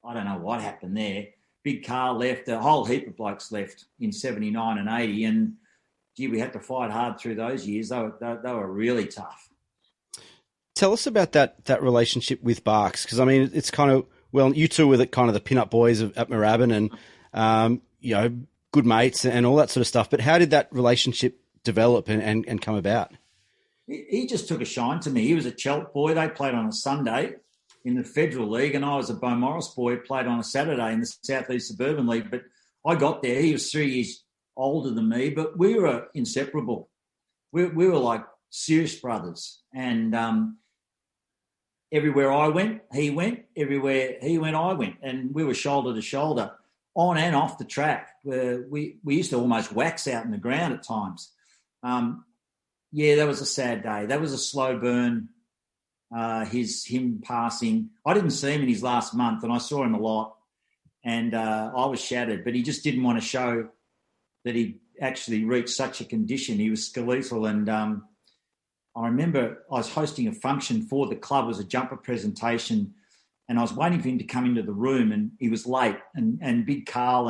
I don't know what happened there. Big Carl left, a whole heap of blokes left in 79 and 80, and we had to fight hard through those years. They were really tough. Tell us about that relationship with Barks, because I mean, it's kind of, well, you two were kind of the pin-up boys at Moorabbin, and good mates and all that sort of stuff. But how did that relationship develop and come about? He just took a shine to me. He was a Chelt boy. They played on a Sunday in the Federal League, and I was a Beaumaris boy, played on a Saturday in the South East Suburban League. But I got there. He was 3 years older than me, but we were inseparable. We were like serious brothers, and everywhere I went, he went. Everywhere he went, I went, and we were shoulder to shoulder, on and off the track. We used to almost wax out in the ground at times. Yeah, that was a sad day. That was a slow burn. Him passing. I didn't see him in his last month, and I saw him a lot, and I was shattered. But he just didn't want to show that he actually reached such a condition. He was skeletal, and I remember I was hosting a function for the club. It was a jumper presentation, and I was waiting for him to come into the room, and he was late. And Big Carl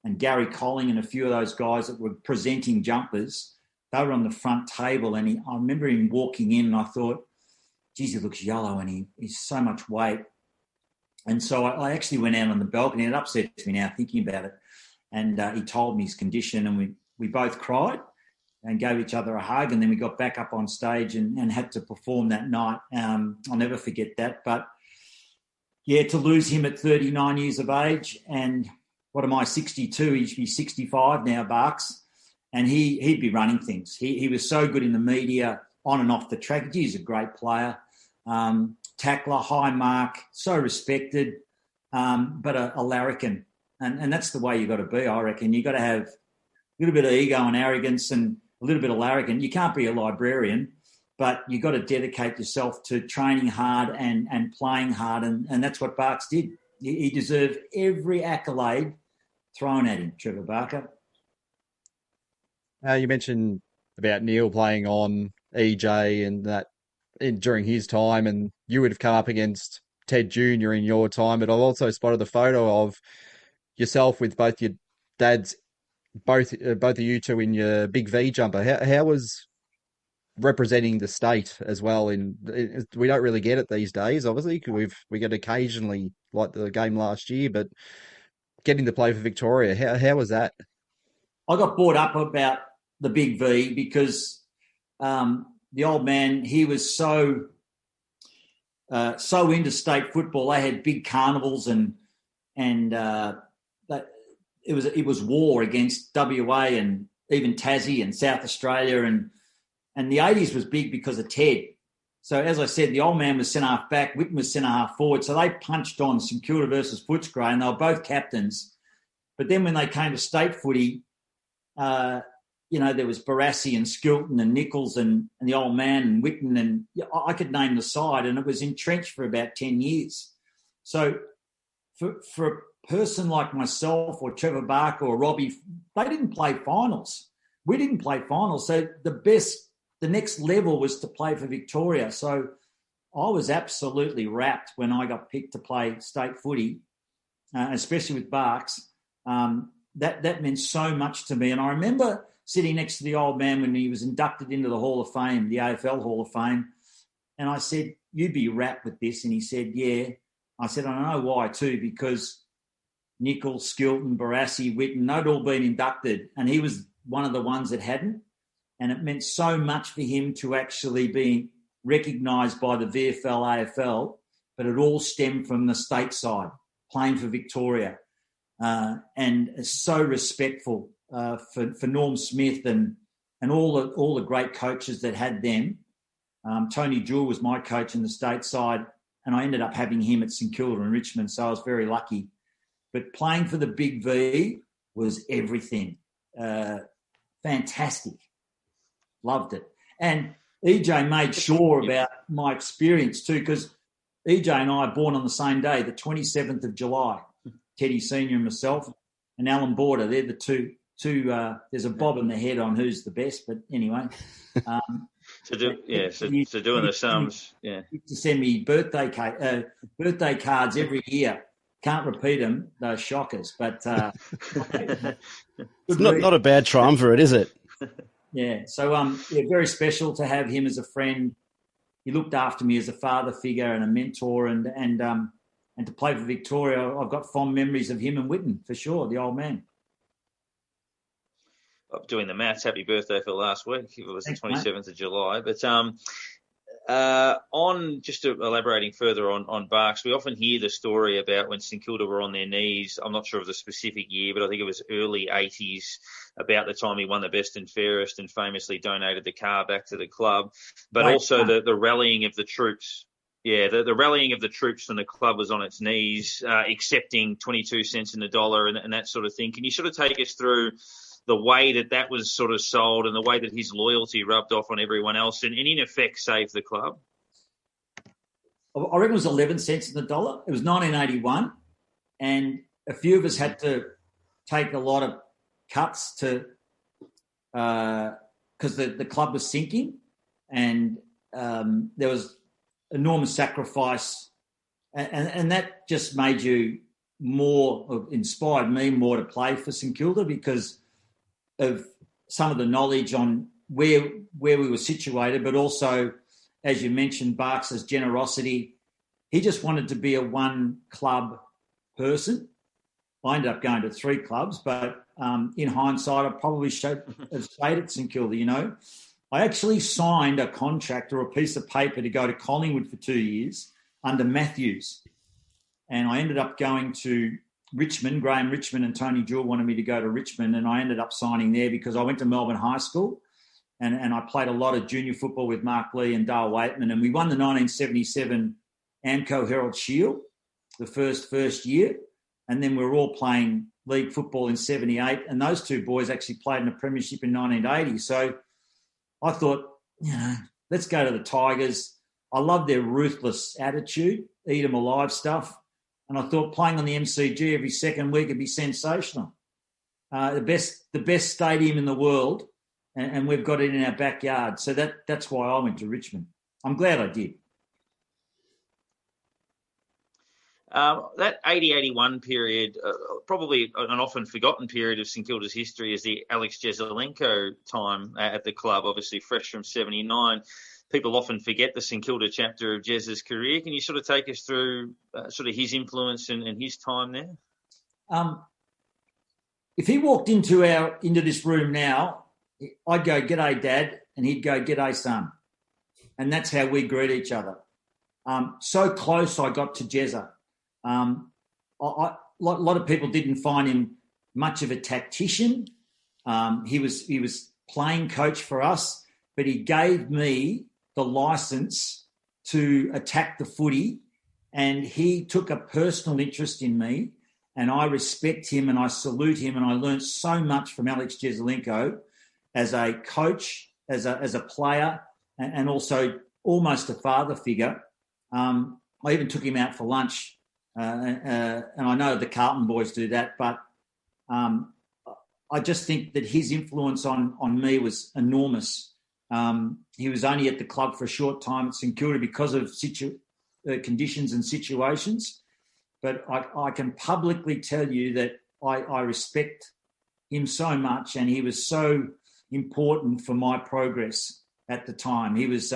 and Gary Colling and a few of those guys that were presenting jumpers, they were on the front table, and I remember him walking in, and I thought, geez, he looks yellow, and he's so much weight. And so I actually went out on the balcony. It upsets me now thinking about it. And he told me his condition, and we both cried and gave each other a hug, and then we got back up on stage and had to perform that night. I'll never forget that. But, yeah, to lose him at 39 years of age, and what am I, 62? He should be 65 now, Barks. And he'd be running things. He was so good in the media, on and off the track. He's a great player. Tackler, high mark, so respected, but a larrikin. And that's the way you've got to be, I reckon. You've got to have a little bit of ego and arrogance and a little bit of larrikin. You can't be a librarian, but you've got to dedicate yourself to training hard and playing hard, and that's what Barks did. He deserved every accolade thrown at him, Trevor Barker. You mentioned about Neil playing on EJ and that during his time, and you would have come up against Ted Jr. in your time, but I've also spotted the photo of yourself with both your dads, both of you two in your big V jumper. How was representing the state as well? We don't really get it these days, obviously, because we get occasionally, like the game last year, but getting to play for Victoria, how was that? I got brought up about the big V because the old man, he was so into state football. They had big carnivals and it was war against WA and even Tassie and South Australia, and the 80s was big because of Ted. So as I said, the old man was centre half back, Whitten was centre half forward. So they punched on St Kilda versus Footscray, and they were both captains. But then when they came to state footy, There was Barassi and Skilton and Nichols and the old man and Witten, and I could name the side, and it was entrenched for about 10 years. So for a person like myself or Trevor Barker or Robbie, they didn't play finals. We didn't play finals. So the next level was to play for Victoria. So I was absolutely rapt when I got picked to play state footy, especially with Barks. That meant so much to me. And I remember sitting next to the old man when he was inducted into the Hall of Fame, the AFL Hall of Fame. And I said, "You'd be rapt with this." And he said, "Yeah." I said, "I know why too, because Nichols, Skilton, Barassi, Witten, they'd all been inducted. And he was one of the ones that hadn't. And it meant so much for him to actually be recognised by the VFL, AFL, but it all stemmed from the state side, playing for Victoria. And so respectful for Norm Smith and all the great coaches that had them. Tony Jewell was my coach in the state side, and I ended up having him at St Kilda and Richmond, so I was very lucky. But playing for the Big V was everything. Fantastic. Loved it. And EJ made sure about my experience too, because EJ and I are born on the same day, the 27th of July. Teddy Senior and myself, and Alan Border. They're the two. There's a bob in the head on who's the best, but anyway. Doing the sums, yeah. He used to send me birthday cards every year. Can't repeat them; they're shockers. But it's not a bad triumvirate, is it? Yeah. So very special to have him as a friend. He looked after me as a father figure and a mentor, and to play for Victoria, I've got fond memories of him and Witten, for sure, the old man. I'm doing the maths. Happy birthday for last week. It was the 27th of July. But on just elaborating further on Barks, we often hear the story about when St Kilda were on their knees. I'm not sure of the specific year, but I think it was early 80s, about the time he won the best and fairest and famously donated the car back to the club. But also the rallying of the troops. Yeah, the rallying of the troops when the club was on its knees, accepting 22 cents in the dollar and that sort of thing. Can you sort of take us through the way that was sort of sold and the way that his loyalty rubbed off on everyone else and in effect saved the club? I reckon it was 11 cents in the dollar. It was 1981, and a few of us had to take a lot of cuts to because the club was sinking, and there was enormous sacrifice, and that just made you inspired me more to play for St Kilda because of some of the knowledge on where we were situated, but also, as you mentioned, Barks' generosity. He just wanted to be a one-club person. I ended up going to 3 clubs, but in hindsight, I probably have stayed at St Kilda, you know. I actually signed a contract or a piece of paper to go to Collingwood for 2 years under Matthews. And I ended up going to Richmond. Graham Richmond and Tony Jewell wanted me to go to Richmond, and I ended up signing there because I went to Melbourne High School and I played a lot of junior football with Mark Lee and Dale Waitman, and we won the 1977 Amco Herald Shield the first year, and then we were all playing league football in 78, and those 2 boys actually played in the premiership in 1980. So I thought, let's go to the Tigers. I love their ruthless attitude, eat 'em alive stuff. And I thought playing on the MCG every second week would be sensational. The best stadium in the world, and we've got it in our backyard. So that's why I went to Richmond. I'm glad I did. That 80-81 period, probably an often forgotten period of St Kilda's history, is the Alex Jezelenko time at the club, obviously fresh from 79. People often forget the St Kilda chapter of Jez's career. Can you sort of take us through sort of his influence and his time there? If he walked into this room now, I'd go, "G'day, Dad," and he'd go, "G'day, son." And that's how we greet each other. So close I got to Jezza. A lot of people didn't find him much of a tactician. He was playing coach for us, but he gave me the license to attack the footy, and he took a personal interest in me, And I respect him and I salute him, and I learned so much from Alex Jesaulenko as a coach, as a player, and also almost a father figure. I even took him out for lunch, and I know the Carlton boys do that, but I just think that his influence on me was enormous. He was only at the club for a short time at St Kilda because of conditions and situations. But I can publicly tell you that I respect him so much, and he was so important for my progress at the time. He was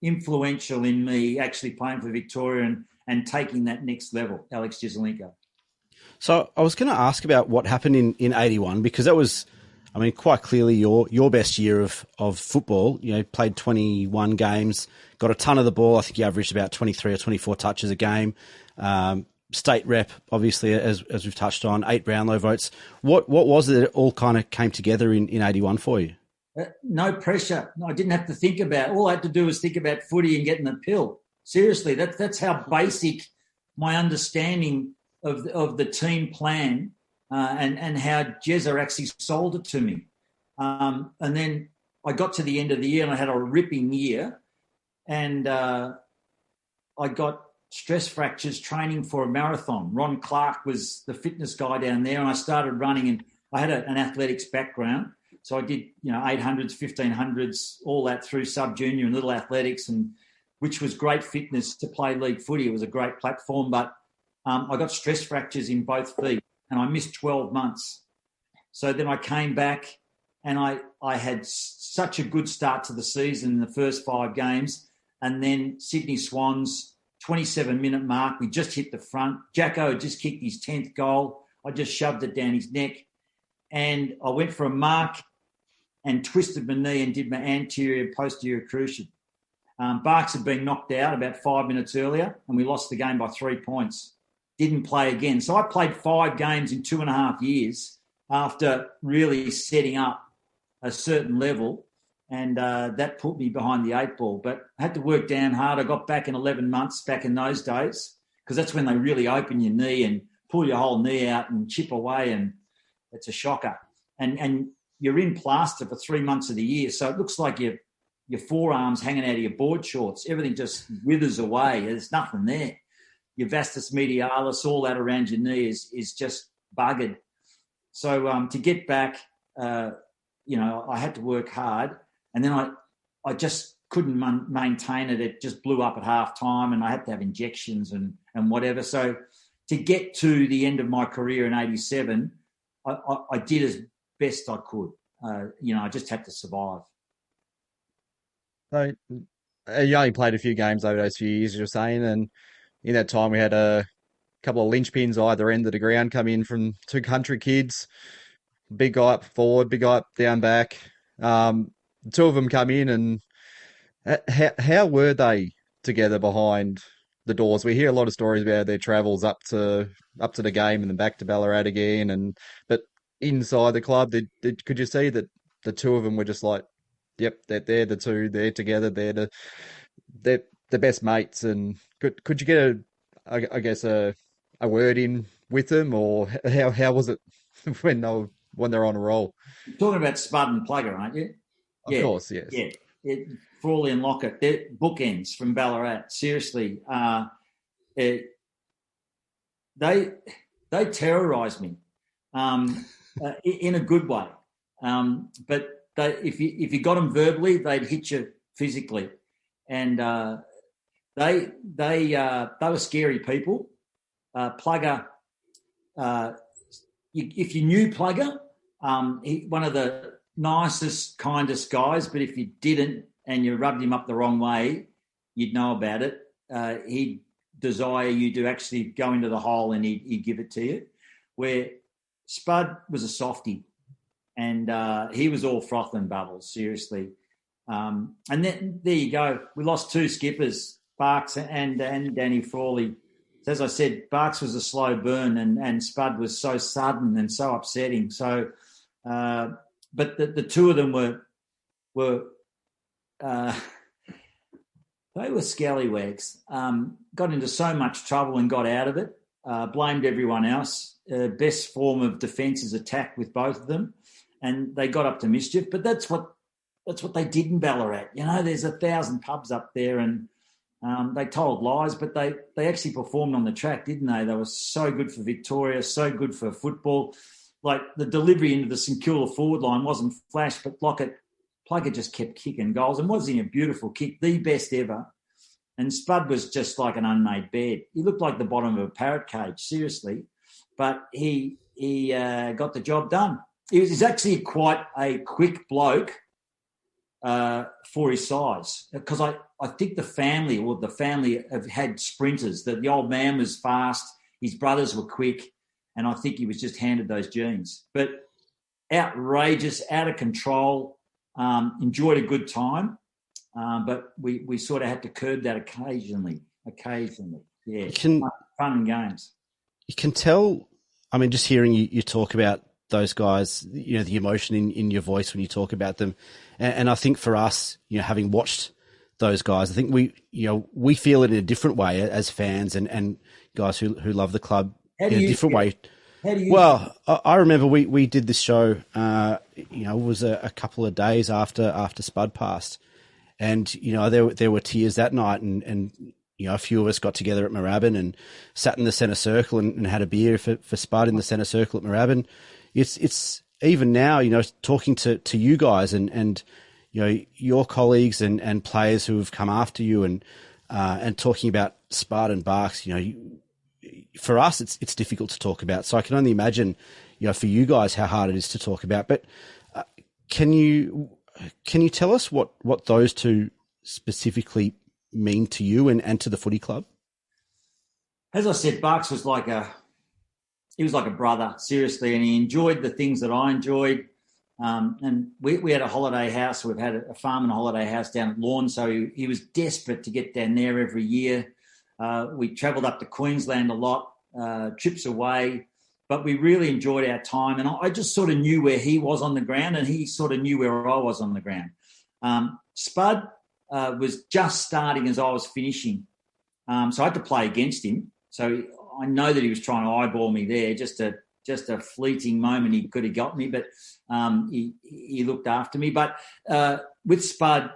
influential in me actually playing for Victoria and taking that next level, Alex Jesaulenko. So I was going to ask about what happened in 81, because that was, I mean, quite clearly your best year of football. You know, played 21 games, got a ton of the ball. I think you averaged about 23 or 24 touches a game. State rep, obviously, as we've touched on, 8 Brownlow votes. What was it that it all kind of came together in 81 for you? No pressure. No, I didn't have to think about it. All I had to do was think about footy and getting the pill. Seriously, that's how basic my understanding of the team plan and how Jezza actually sold it to me. And then I got to the end of the year and I had a ripping year, and I got stress fractures training for a marathon. Ron Clark was the fitness guy down there, and I started running, and I had an athletics background. So I did, 800s, 1500s, all that through sub-junior and little athletics, and which was great fitness to play league footy. It was a great platform, but I got stress fractures in both feet, and I missed 12 months. So then I came back, and I had such a good start to the season in the first 5 games, and then Sydney Swans, 27-minute mark, we just hit the front. Jacko had just kicked his 10th goal. I just shoved it down his neck, and I went for a mark and twisted my knee and did my anterior posterior cruciate. Barks had been knocked out about 5 minutes earlier, and we lost the game by 3 points. Didn't play again. So I played 5 games in 2.5 years after really setting up a certain level, and that put me behind the 8 ball. But I had to work damn hard. I got back in 11 months back in those days, because that's when they really open your knee and pull your whole knee out and chip away, and it's a shocker. And you're in plaster for 3 months of the year, so it looks like your forearms hanging out of your board shorts. Everything just withers away. There's nothing there. Your vastus medialis, all that around your knee is just buggered. So to get back, I had to work hard, and then I just couldn't maintain it. It just blew up at half time, and I had to have injections and whatever. So to get to the end of my career in 87, I did as best I could. I just had to survive. So you only played a few games over those few years, as you're saying, and in that time we had a couple of linchpins either end of the ground come in from 2 country kids. Big guy up forward, big guy up down back. 2 of them come in, and how were they together behind the doors? We hear a lot of stories about their travels up to the game and then back to Ballarat again, but inside the club, could you see that the 2 of them were just like, yep, they're the 2, they're together, they're the best mates? And could you get a word in with them, or how was it when they're on a roll? You're talking about Spud and Plugger, aren't you? Of course, yes. Yeah, Frawley and Lockett, they're bookends from Ballarat. Seriously, they terrorised me in a good way. But if you got them verbally, they'd hit you physically, and they were scary people. Plugger, if you knew Plugger, one of the nicest, kindest guys, but if you didn't and you rubbed him up the wrong way, you'd know about it. He'd desire you to actually go into the hole, and he'd give it to you. Where Spud was a softie, and he was all froth and bubbles, seriously. And then there you go. We lost 2 skippers, Barks and Danny Frawley. As I said, Barks was a slow burn, and Spud was so sudden and so upsetting. So, but the 2 of them were they were scallywags. Got into so much trouble and got out of it. blamed everyone else. Best form of defence is attack with both of them, and they got up to mischief. But that's what they did in Ballarat. You know, there's 1,000 pubs up there, and they told lies, but they actually performed on the track, didn't they? They were so good for Victoria, so good for football. Like the delivery into the St Kilda forward line wasn't flash, but Pluggett just kept kicking goals, and wasn't he a beautiful kick, the best ever. And Spud was just like an unmade bed. He looked like the bottom of a parrot cage, seriously. But he got the job done. He's actually quite a quick bloke for his size, because I think the family have had sprinters. That the old man was fast, his brothers were quick, and I think he was just handed those genes. But outrageous, out of control, enjoyed a good time, but we sort of had to curb that occasionally. Yeah, fun and games. You can tell, I mean, just hearing you talk about those guys, you know, the emotion in your voice when you talk about them. And I think for us, you know, having watched those guys, I think we feel it in a different way as fans and guys who love the club in a different way. How do you? Well, I remember we did this show, it was a couple of days after Spud passed. And, you know, there were tears that night, and you know, a few of us got together at Moorabbin and sat in the centre circle and had a beer for Spud in the centre circle at Moorabbin. It's even now, you know, talking to you guys and you know, your colleagues and players who have come after you and talking about Spud and Barks, you know, for us it's difficult to talk about. So I can only imagine, you know, for you guys how hard it is to talk about. But can you tell us what those two specifically mean to you and to the footy club? As I said, Barks was like a brother, seriously, and he enjoyed the things that I enjoyed. And we had a holiday house. We've had a farm and a holiday house down at Lawn, so he was desperate to get down there every year. We travelled up to Queensland a lot, trips away, but we really enjoyed our time. And I just sort of knew where he was on the ground, and he sort of knew where I was on the ground. Spud was just starting as I was finishing, so I had to play against him. So I know that he was trying to eyeball me there, just a fleeting moment he could have got me, but he looked after me. But with Spud,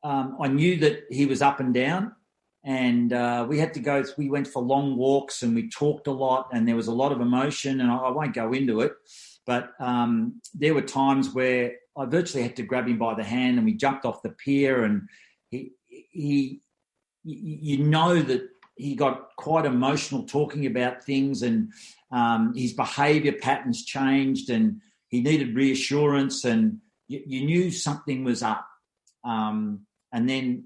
I knew that he was up and down, and we went for long walks and we talked a lot, and there was a lot of emotion, and I won't go into it, but there were times where I virtually had to grab him by the hand, and we jumped off the pier, and he you know that he got quite emotional talking about things, and his behaviour patterns changed, and he needed reassurance, and you knew something was up. And then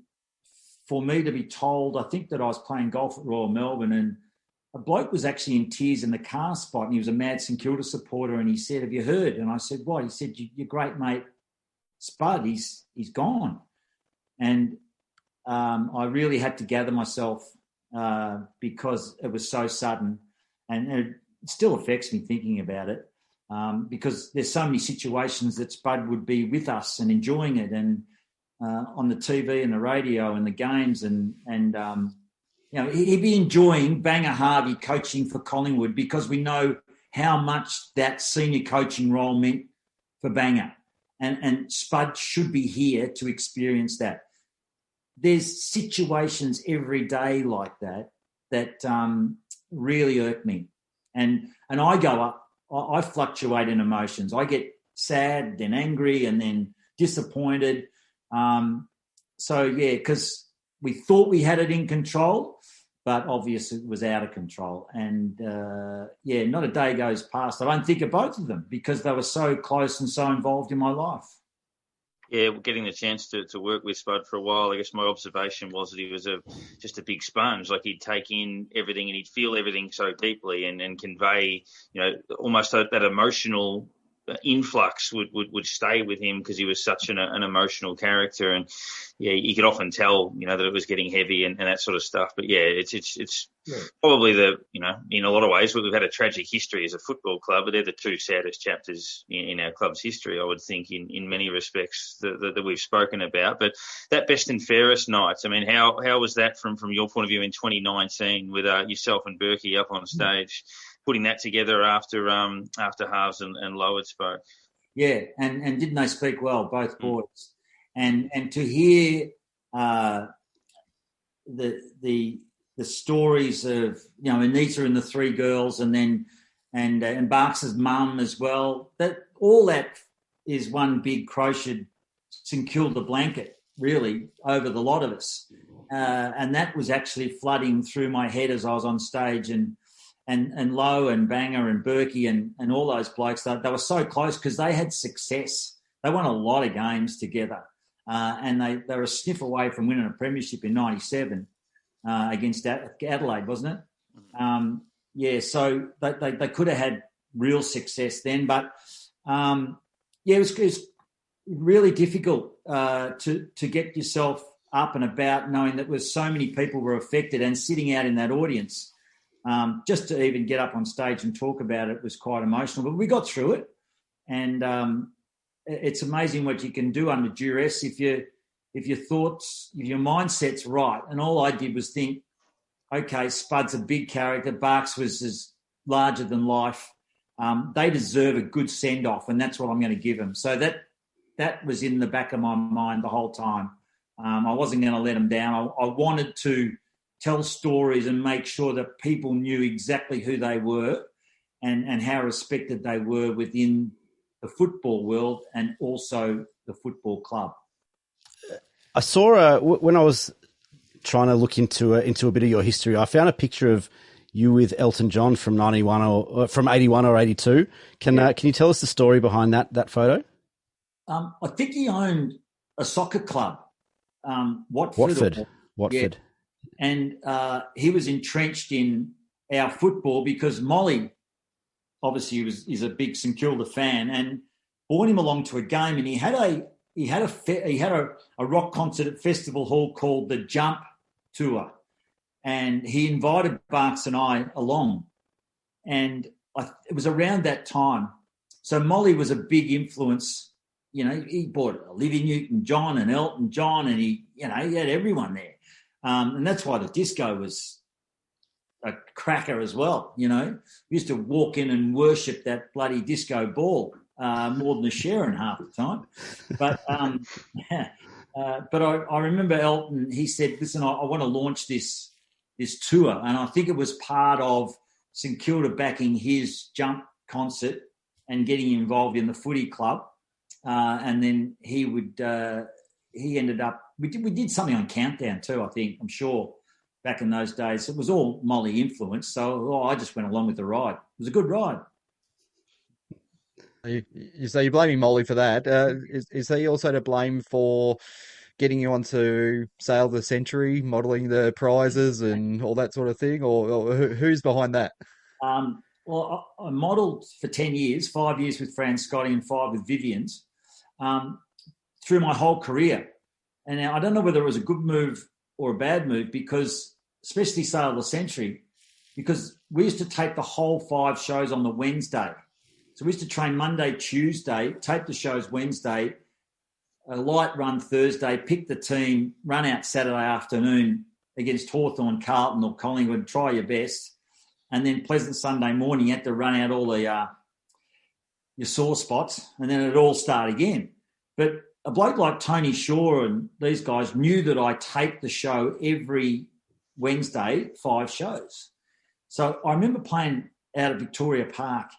for me to be told, I think that I was playing golf at Royal Melbourne, and a bloke was actually in tears in the car spot, and he was a mad St Kilda supporter, and he said, "Have you heard?" And I said, "What?" He said, "Your great mate Spud, he's gone." And I really had to gather myself because it was so sudden, and it still affects me thinking about it, because there's so many situations that Spud would be with us and enjoying it, and on the TV and the radio and the games, and you know, he'd be enjoying Banger Harvey coaching for Collingwood, because we know how much that senior coaching role meant for Banger, and Spud should be here to experience that. There's situations every day like that really irk me. And I go up, I fluctuate in emotions. I get sad, then angry, and then disappointed. So, yeah, because we thought we had it in control, but obviously it was out of control. And, not a day goes past I don't think of both of them, because they were so close and so involved in my life. Yeah, getting the chance to work with Spud for a while, I guess my observation was that he was just a big sponge. Like, he'd take in everything and he'd feel everything so deeply and convey, you know, almost that emotional influx would stay with him because he was such an emotional character, and you could often tell that it was getting heavy and that sort of stuff. But it's probably in a lot of ways we've had a tragic history as a football club, but they're the two saddest chapters in our club's history, I would think, in many respects that we've spoken about. But that best and fairest nights, I mean, how was that from your point of view in 2019 with yourself and Berkey up on stage? Putting that together after Halves and Lowered spoke. Yeah, and didn't they speak well, both boys? And to hear the stories of Anita and the three girls, and Barks's mum as well. That is one big crocheted St Kilda blanket, really, over the lot of us. And that was actually flooding through my head as I was on stage, and Lowe and Banger and Berkey and all those blokes, they were so close because they had success. They won a lot of games together, and they were a sniff away from winning a premiership in '97 against Adelaide, wasn't it? So they could have had real success then, but it was really difficult to get yourself up and about, knowing that so many people were affected, and sitting out in that audience. Just to even get up on stage and talk about it was quite emotional, but we got through it. And it's amazing what you can do under duress if your mindset's right. And all I did was think, okay, Spud's a big character. Barks was larger than life. They deserve a good send off, and that's what I'm going to give them. So that was in the back of my mind the whole time. I wasn't going to let them down. I wanted to tell stories and make sure that people knew exactly who they were and how respected they were within the football world and also the football club. I saw when I was trying to look into a bit of your history, I found a picture of you with Elton John from 91 or from 81 or 82. Can you tell us the story behind that photo? I think he owned a soccer club, Watford. Yeah. And he was entrenched in our football because Molly, obviously, is a big St Kilda fan, and brought him along to a game. And he had a rock concert at Festival Hall called the Jump Tour, and he invited Barks and I along. And it was around that time, so Molly was a big influence. He brought Olivia Newton-John and Elton John, and he had everyone there. And that's why the disco was a cracker as well, We used to walk in and worship that bloody disco ball more than the Sharon half the time. But but I remember Elton, he said, listen, I want to launch this tour. And I think it was part of St Kilda backing his Jump concert and getting involved in the footy club. And then he ended up, we did something on Countdown too, I think, I'm sure, back in those days. It was all Molly influenced, so I just went along with the ride. It was a good ride. You say you're blaming Molly for that. Is he also to blame for getting you onto Sail the Century, modelling the prizes and all that sort of thing, or who's behind that? Well, I modelled for 10 years, 5 years with Fran Scotty and 5 with Vivian's, through my whole career. And now I don't know whether it was a good move or a bad move, because especially Sail the Century, because we used to tape the whole 5 shows on the Wednesday. So we used to train Monday, Tuesday, tape the shows Wednesday, a light run Thursday, pick the team, run out Saturday afternoon against Hawthorn, Carlton or Collingwood, try your best. And then pleasant Sunday morning, you had to run out all your sore spots, and then it'd all start again. But a bloke like Tony Shaw and these guys knew that I taped the show every Wednesday, 5 shows. So I remember playing out at Victoria Park,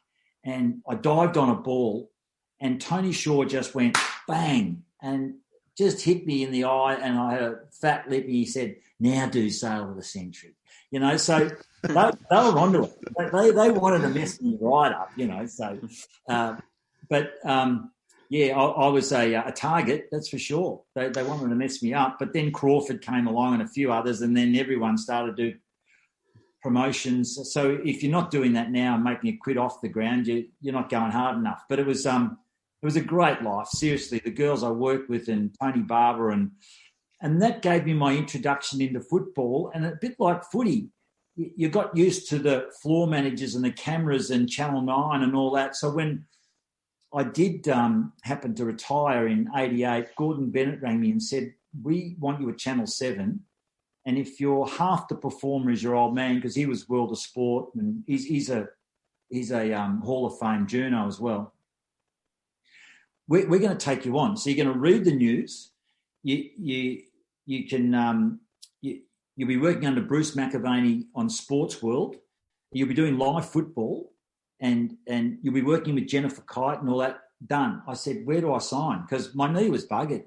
and I dived on a ball, and Tony Shaw just went bang and just hit me in the eye, and I had a fat lip, and he said, now do Sail of the Century. So they were onto it. They wanted to mess me right up, So, I was a target, that's for sure. They wanted to mess me up. But then Crawford came along and a few others, and then everyone started to promotions. So if you're not doing that now and making a quid off the ground, you're not going hard enough. But it was a great life. Seriously, the girls I worked with and Tony Barber and that gave me my introduction into football. And a bit like footy, you got used to the floor managers and the cameras and Channel 9 and all that. So when I did happen to retire in 88, Gordon Bennett rang me and said, we want you at Channel 7. And if you're half the performer as your old man, because he was World of Sport and he's a Hall of Fame journo as well, we're going to take you on. So you're going to read the news. You'll be working under Bruce McAvaney on Sports World. You'll be doing live football, and you'll be working with Jennifer Kite and all that. Done. I said, where do I sign? Because my knee was buggered.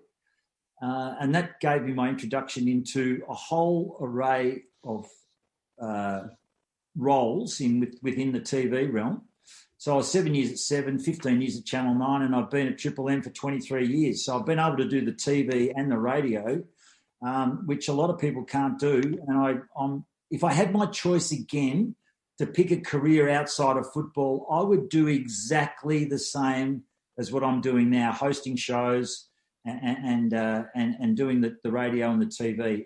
And that gave me my introduction into a whole array of roles within the TV realm. So I was 7 years at 7, 15 years at Channel 9, and I've been at Triple M for 23 years. So I've been able to do the TV and the radio, which a lot of people can't do. And if I had my choice again to pick a career outside of football, I would do exactly the same as what I'm doing now, hosting shows and doing the radio and the TV.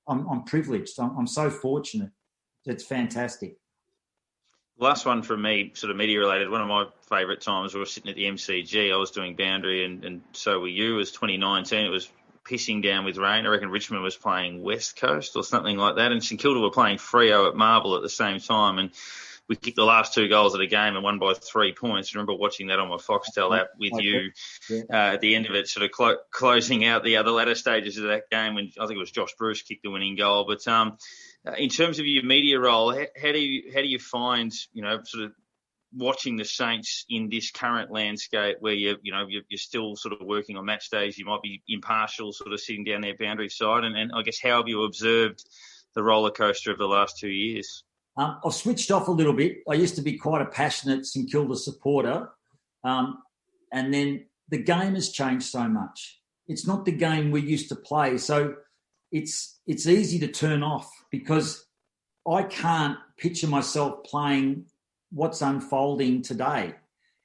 I'm privileged. I'm so fortunate. It's fantastic. Last one from me, sort of media related. One of my favourite times, we were sitting at the MCG. I was doing boundary, and so were you. It was 2019. It was pissing down with rain. I reckon Richmond was playing West Coast or something like that, and St Kilda were playing Freo at Marble at the same time. And we kicked the last 2 goals of the game and won by 3 points. I remember watching that on my Foxtel app with you at the end of it, sort of closing out the latter stages of that game when I think it was Josh Bruce kicked the winning goal. But in terms of your media role, how do you find, sort of watching the Saints in this current landscape where you're still sort of working on match days, you might be impartial, sort of sitting down their boundary side, and I guess how have you observed the roller coaster of the last 2 years? I've switched off a little bit. I used to be quite a passionate St Kilda supporter, and then the game has changed so much. It's not the game we used to play, so it's easy to turn off because I can't picture myself playing what's unfolding today.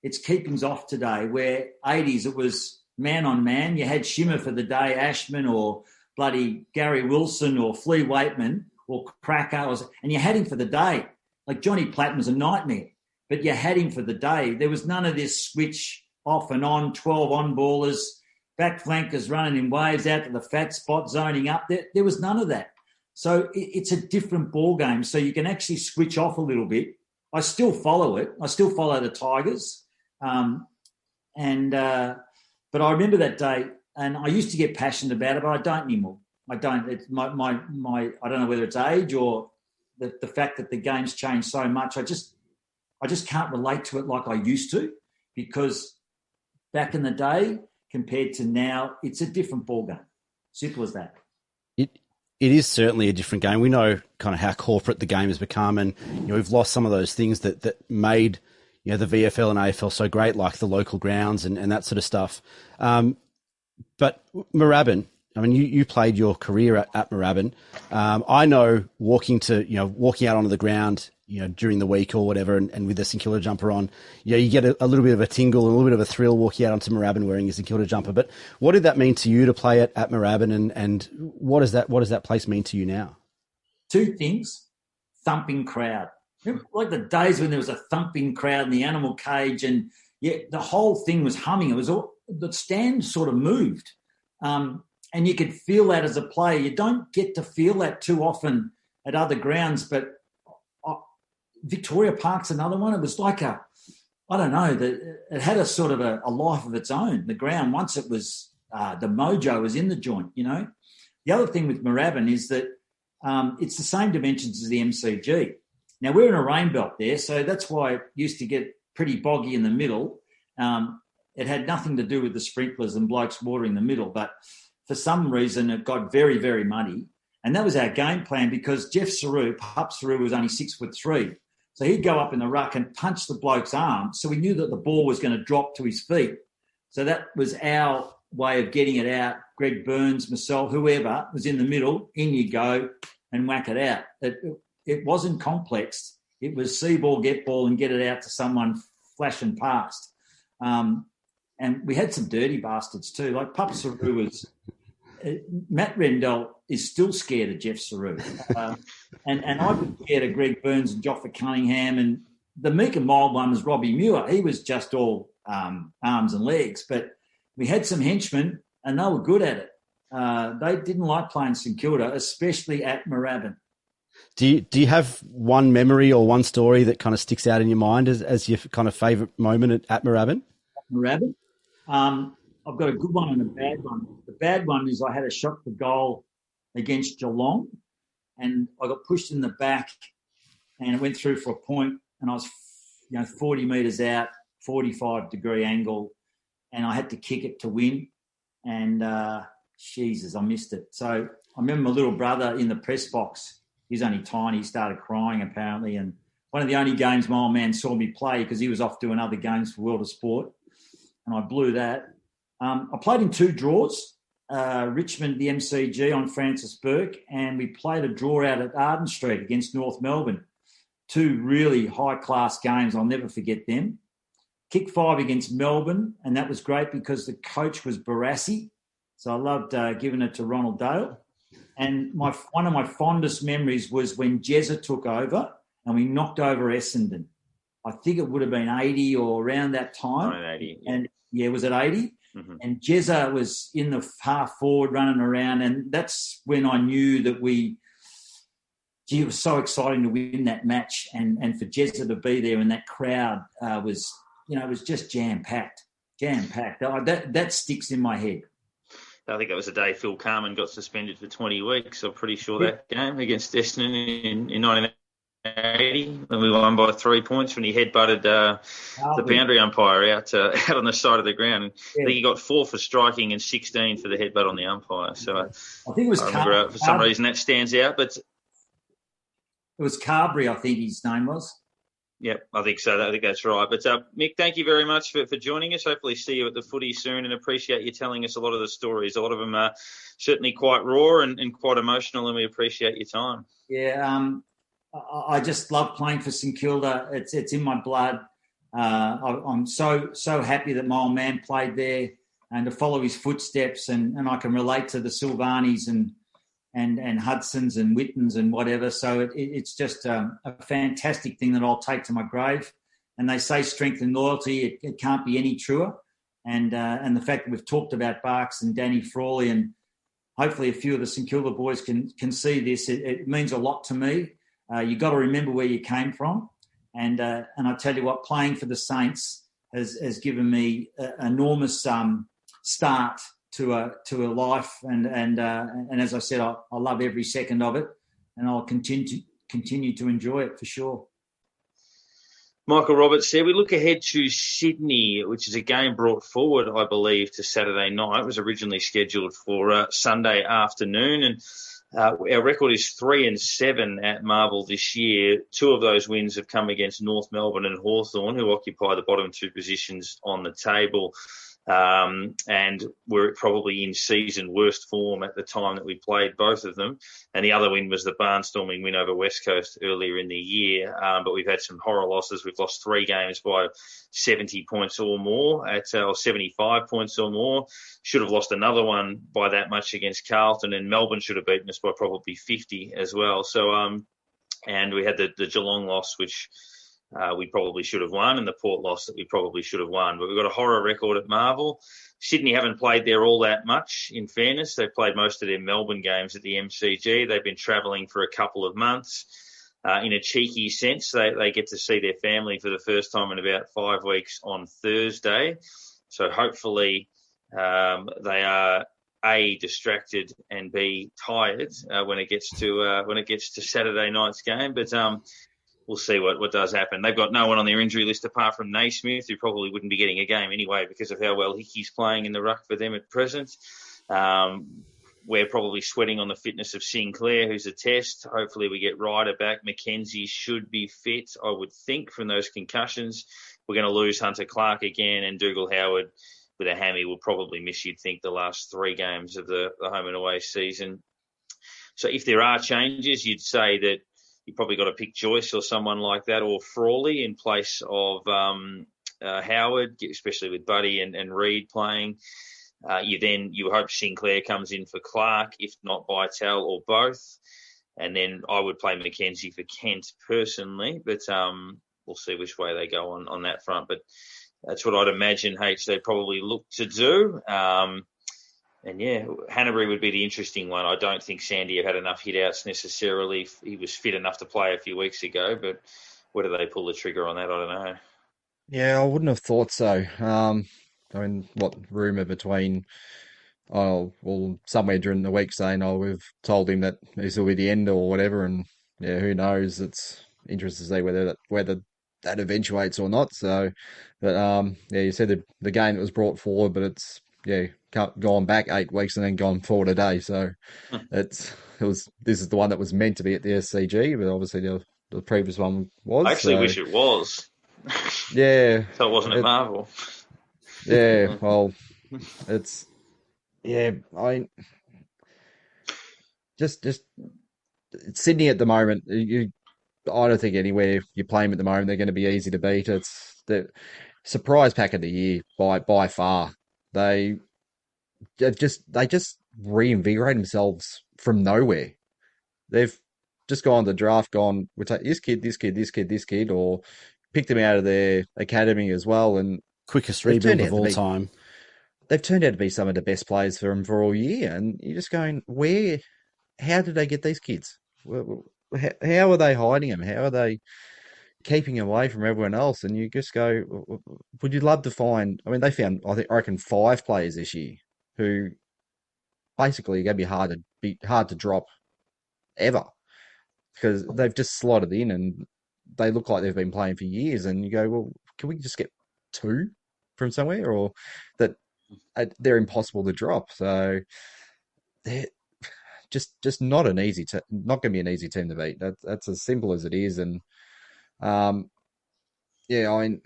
It's keepings off today, where 80s it was man on man. You had Shimmer for the day, Ashman or bloody Gary Wilson or Flea Waitman or Cracker, and you had him for the day. Like Johnny Platten was a nightmare, but you had him for the day. There was none of this switch off and on, 12 on-ballers, back flankers running in waves out to the fat spot, zoning up. There was none of that. So it's a different ball game. So you can actually switch off a little bit. I still follow it. I still follow the Tigers. But I remember that day, and I used to get passionate about it, but I don't anymore. I don't. It's my I don't know whether it's age or the fact that the game's changed so much. I just can't relate to it like I used to, because back in the day compared to now, it's a different ball game. Simple as that. It is certainly a different game. We know kind of how corporate the game has become, and we've lost some of those things that made the VFL and AFL so great, like the local grounds and that sort of stuff. But Moorabbin, I mean, you played your career at Moorabbin. I know walking out onto the ground, during the week or whatever, and with the St Kilda jumper on, you get a little bit of a tingle and a little bit of a thrill walking out onto Moorabbin wearing your St Kilda jumper. But what did that mean to you to play at Moorabbin, and what does that place mean to you now? 2 things: thumping crowd. Remember, like the days when there was a thumping crowd in the animal cage, and the whole thing was humming. It was all, the stand sort of moved. And you could feel that as a player. You don't get to feel that too often at other grounds, but Victoria Park's another one. It was like it had a sort of a life of its own, the ground. Once it was, the mojo was in the joint, The other thing with Moorabbin is that it's the same dimensions as the MCG. Now, we're in a rain belt there, so that's why it used to get pretty boggy in the middle. It had nothing to do with the sprinklers and blokes watering the middle, but for some reason it got very, very muddy. And that was our game plan, because Jeff Pup Saru was only 6'3". So he'd go up in the ruck and punch the bloke's arm. So we knew that the ball was going to drop to his feet. So that was our way of getting it out. Greg Burns, myself, whoever was in the middle, in you go, and whack it out. It wasn't complex. It was see ball, get ball, and get it out to someone flashing past. And we had some dirty bastards too. Like Pup Saru was... Matt Rendell is still scared of Jeff Saru. And I've been scared of Greg Burns and Joffa Cunningham. And the meek and mild one was Robbie Muir. He was just all arms and legs. But we had some henchmen, and they were good at it. They didn't like playing St Kilda, especially at Moorabbin. Do you have one memory or one story that kind of sticks out in your mind as your kind of favourite moment at Moorabbin? Moorabbin? I've got a good one and a bad one. The bad one is I had a shot for goal against Geelong, and I got pushed in the back, and it went through for a point, and I was 40 metres out, 45-degree angle, and I had to kick it to win. And, Jesus, I missed it. So I remember my little brother in the press box. He's only tiny. He started crying, apparently. And one of the only games my old man saw me play, because he was off doing other games for World of Sport, and I blew that. I played in 2 draws, Richmond, the MCG on Francis Burke, and we played a draw out at Arden Street against North Melbourne. 2 really high-class games. I'll never forget them. Kick 5 against Melbourne, and that was great because the coach was Barassi. So I loved giving it to Ronald Dale. And one of my fondest memories was when Jezza took over and we knocked over Essendon. I think it would have been 80 or around that time. 80. Yeah. And yeah, was it 80? Mm-hmm. And Jezza was in the half forward running around, and that's when I knew that it was so exciting to win that match, and for Jezza to be there, and that crowd was, it was just jam-packed. That sticks in my head. I think that was the day Phil Carman got suspended for 20 weeks. I'm pretty sure that game against Essendon in 1980, when we won by 3 points when he headbutted the boundary umpire out on the side of the ground. And I think he got 4 for striking and 16 for the headbutt on the umpire. So I think it was for some reason that stands out. But it was Carberry, I think his name was. Yep, I think so. I think that's right. But Mick, thank you very much for joining us. Hopefully see you at the footy soon, and appreciate you telling us a lot of the stories. A lot of them are certainly quite raw and quite emotional, and we appreciate your time. Yeah, I just love playing for St Kilda. It's in my blood. I'm so happy that my old man played there, and to follow his footsteps, and I can relate to the Silvanis and Hudsons and Wittens and whatever. So it's just a fantastic thing that I'll take to my grave. And they say strength and loyalty, it can't be any truer. And the fact that we've talked about Barks and Danny Frawley, and hopefully a few of the St Kilda boys can see this, it means a lot to me. You've got to remember where you came from. And I tell you what, playing for the Saints has given me an enormous start to a life, and as I said, I love every second of it, and I'll continue to enjoy it for sure. Michael Roberts there. We look ahead to Sydney, which is a game brought forward, I believe, to Saturday night. It was originally scheduled for Sunday afternoon, and our record is 3-7 at Marvel this year. 2 of those wins have come against North Melbourne and Hawthorn, who occupy the bottom 2 positions on the table. And we're probably in season worst form at the time that we played both of them. And the other win was the barnstorming win over West Coast earlier in the year. But we've had some horror losses. We've lost 3 games by 70 points or more, or 75 points or more. Should have lost another one by that much against Carlton, and Melbourne should have beaten us by probably 50 as well. So, and we had the Geelong loss, which we probably should have won, and the Port loss that we probably should have won. But we've got a horror record at Marvel. Sydney haven't played there all that much, in fairness. They've played most of their Melbourne games at the MCG. They've been travelling for a couple of months. In a cheeky sense, they get to see their family for the first time in about 5 weeks on Thursday. So hopefully they are A, distracted, and B, tired when it gets to Saturday night's game. But we'll see what does happen. They've got no one on their injury list apart from Naismith, who probably wouldn't be getting a game anyway because of how well Hickey's playing in the ruck for them at present. We're probably sweating on the fitness of Sinclair, who's a test. Hopefully we get Ryder back. Mackenzie should be fit, I would think, from those concussions. We're going to lose Hunter Clark again, and Dougal Howard with a hammy will probably miss, you'd think, the last 3 games of the home and away season. So if there are changes, you'd say that you probably got to pick Joyce or someone like that, or Frawley in place of Howard, especially with Buddy and Reed playing. You hope Sinclair comes in for Clark, if not Bytel or both. And then I would play Mackenzie for Kent personally, but we'll see which way they go on that front. But that's what I'd imagine they probably look to do. And yeah, Hanbury would be the interesting one. I don't think Sandy had enough hit-outs necessarily. He was fit enough to play a few weeks ago, but whether they pull the trigger on that, I don't know. Yeah, I wouldn't have thought so. I mean, what rumour between, somewhere during the week saying, we've told him that this will be the end or whatever, and yeah, who knows? It's interesting to see whether that eventuates or not. So, but yeah, you said the game that was brought forward, but it's gone back 8 weeks and then gone forward a day. So this is the one that was meant to be at the SCG, but obviously the previous one was. I actually wish it was. Yeah. So it wasn't at Marvel. Yeah, well, it's I just Sydney at the moment. I don't think anywhere you play them at the moment they're going to be easy to beat. It's the surprise pack of the year by far. They just reinvigorate themselves from nowhere. They've just gone to the draft, we'll take this kid, or picked them out of their academy as well, and quickest rebuild of all time. They've turned out to be some of the best players for them for all year, and you're just going, how did they get these kids? How are they hiding them? How are they keeping away from everyone else? And you just go, would you love to find? I mean, they found I reckon 5 players this year who basically are going to be hard to drop ever, because they've just slotted in and they look like they've been playing for years. And you go, well, can we just get 2 from somewhere, or that they're impossible to drop? So they're just not an easy, not going to be an easy team to beat. That's as simple as it is. And yeah, I mean,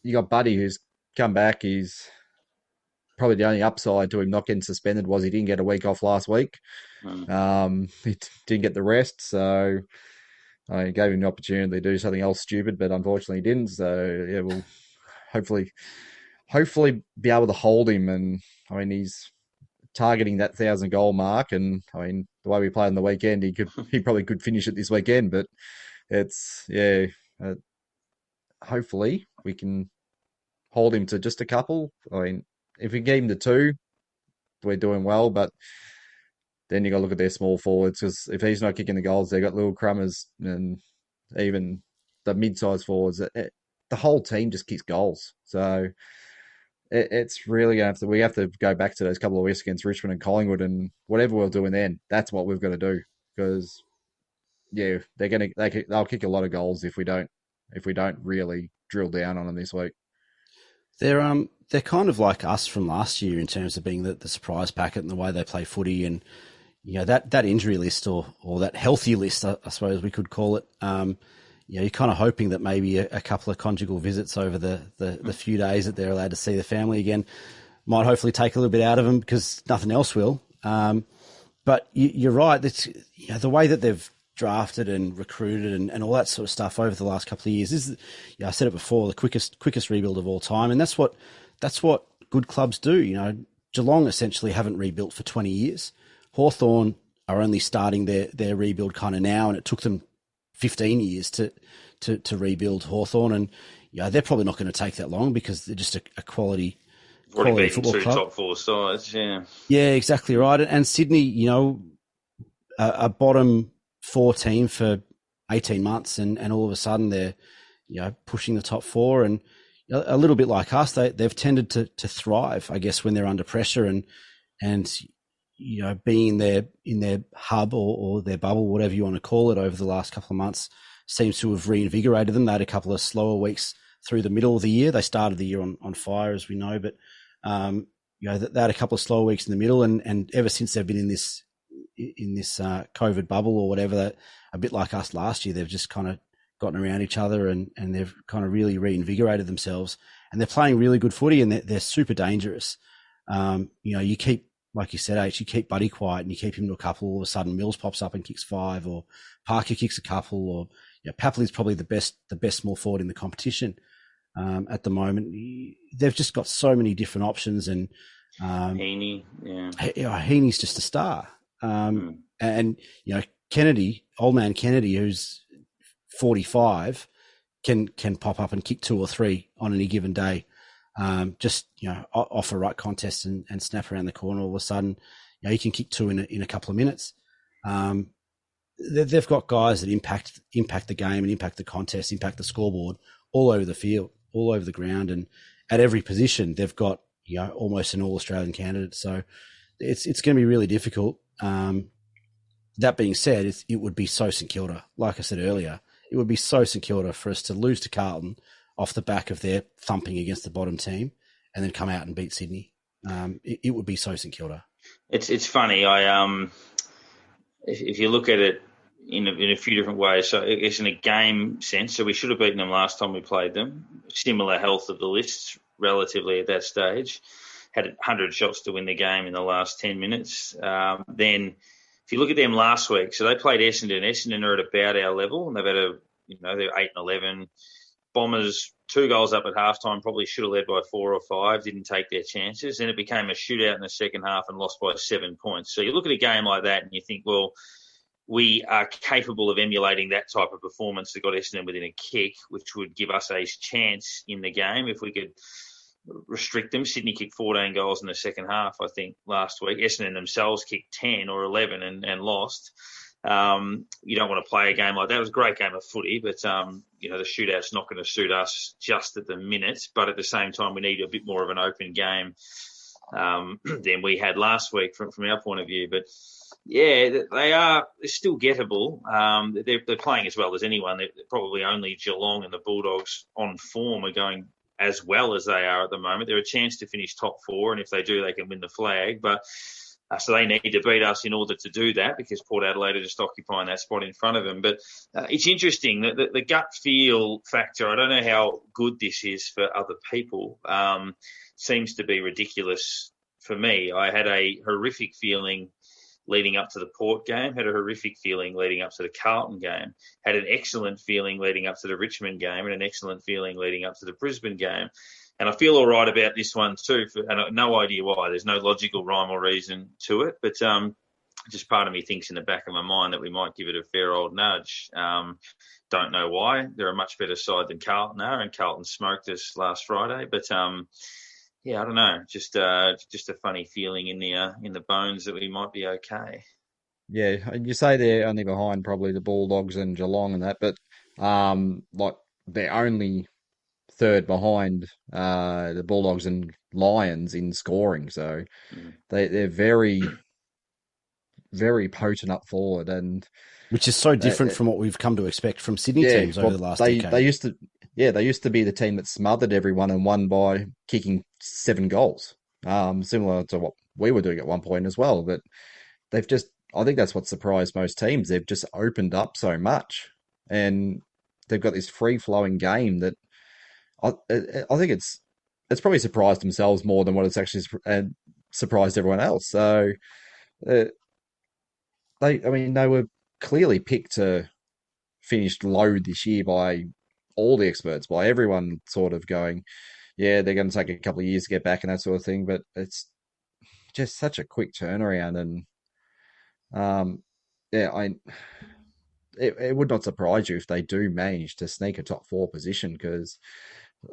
you got Buddy who's come back. He's probably the only upside to him not getting suspended was he didn't get a week off last week. He didn't get the rest, so I gave him the opportunity to do something else stupid, but unfortunately he didn't. So yeah, we'll hopefully be able to hold him. And I mean, he's targeting that 1,000 goal mark, and I mean, the way we played on the weekend, he probably could finish it this weekend. But it's hopefully we can hold him to just a couple. I mean, if we get him to 2, we're doing well. But then you got to look at their small forwards, because if he's not kicking the goals, they've got little Crummers and even the mid-sized forwards. The whole team just kicks goals. So it's really going to we have to go back to those couple of weeks against Richmond and Collingwood, and whatever we're doing then, that's what we've got to do. Because yeah, they'll kick a lot of goals if we don't really drill down on them this week. They're kind of like us from last year in terms of being the surprise packet and the way they play footy, and that injury list or that healthy list, I suppose we could call it. You're kind of hoping that maybe a couple of conjugal visits over the few days that they're allowed to see the family again might hopefully take a little bit out of them, because nothing else will. But you're right. That's the way that they've drafted and recruited and all that sort of stuff over the last couple of years is, I said it before, the quickest rebuild of all time, and that's what good clubs do. Geelong essentially haven't rebuilt for 20 years. Hawthorn are only starting their rebuild kind of now, and it took them 15 years to rebuild Hawthorn, and they're probably not going to take that long because they're just a quality football 2 club. top 4 sides, yeah. Yeah, exactly right. And Sydney, a bottom 4 team for 18 months, and all of a sudden they're pushing the top 4, and a little bit like us, they've tended to thrive, I guess, when they're under pressure, and being in their hub or their bubble, whatever you want to call it, over the last couple of months seems to have reinvigorated them. They had a couple of slower weeks through the middle of the year. They started the year on fire, as we know, but they had a couple of slower weeks in the middle, and ever since they've been in this COVID bubble or whatever, a bit like us last year, they've just kind of gotten around each other, and they've kind of really reinvigorated themselves, and they're playing really good footy, and they're super dangerous. You keep like you said, H, you keep Buddy quiet and you keep him to a couple, all of a sudden Mills pops up and kicks 5, or Parker kicks a couple, or Papley's probably the best small forward in the competition at the moment. They've just got so many different options, and Heaney, Heaney's just a star. And Kennedy, old man Kennedy, who's 45, can pop up and kick 2 or 3 on any given day. Off a right contest and snap around the corner. All of a sudden, he can kick 2 in a couple of minutes. They've got guys that impact the game and impact the contest, impact the scoreboard all over the field, all over the ground, and at every position they've got almost an all-Australian candidate. So it's going to be really difficult. That being said, it would be so St Kilda. Like I said earlier, it would be so St Kilda for us to lose to Carlton off the back of their thumping against the bottom team and then come out and beat Sydney. It would be so St Kilda. It's funny. If you look at it in a few different ways, so it's in a game sense. So we should have beaten them last time we played them. Similar health of the lists relatively at that stage. Had 100 shots to win the game in the last 10 minutes. Then if you look at them last week, so they played Essendon. Essendon are at about our level, and they've had they're 8 and 11. Bombers 2 goals up at halftime, probably should have led by 4 or 5, didn't take their chances. Then it became a shootout in the second half and lost by 7 points. So you look at a game like that and you think, well, we are capable of emulating that type of performance that got Essendon within a kick, which would give us a chance in the game if we could restrict them. Sydney kicked 14 goals in the second half, I think, last week. Essendon themselves kicked 10 or 11 and lost. You don't want to play a game like that. It was a great game of footy, but the shootout's not going to suit us just at the minute. But at the same time, we need a bit more of an open game than we had last week from our point of view. But yeah, they're still gettable. They're playing as well as anyone. They're probably only Geelong and the Bulldogs on form are going as well as they are at the moment. They're a chance to finish top 4, and if they do, they can win the flag. But so they need to beat us in order to do that, because Port Adelaide are just occupying that spot in front of them. But it's interesting that the gut feel factor, I don't know how good this is for other people, seems to be ridiculous for me. I had a horrific feeling leading up to the Port game, had a horrific feeling leading up to the Carlton game, had an excellent feeling leading up to the Richmond game, and an excellent feeling leading up to the Brisbane game. And I feel all right about this one too, and no idea why. There's no logical rhyme or reason to it, but just part of me thinks in the back of my mind that we might give it a fair old nudge. Don't know why. They're a much better side than Carlton are, and Carlton smoked us last Friday. But I don't know. Just a funny feeling in the bones that we might be okay. Yeah, you say they're only behind probably the Bulldogs and Geelong and that, but they're only third behind the Bulldogs and Lions in scoring. So they're very, very potent up forward, and which is so different from what we've come to expect from Sydney teams over the last decade. They used to be the team that smothered everyone and won by kicking 7 goals, similar to what we were doing at one point as well. But I think that's what surprised most teams. They've just opened up so much, and they've got this free-flowing game that I think it's probably surprised themselves more than what it's actually surprised everyone else. So they were clearly picked to finish low this year by all the experts, by everyone sort of going, yeah, they're going to take a couple of years to get back and that sort of thing. But it's just such a quick turnaround, and it would not surprise you if they do manage to sneak a top 4 position, because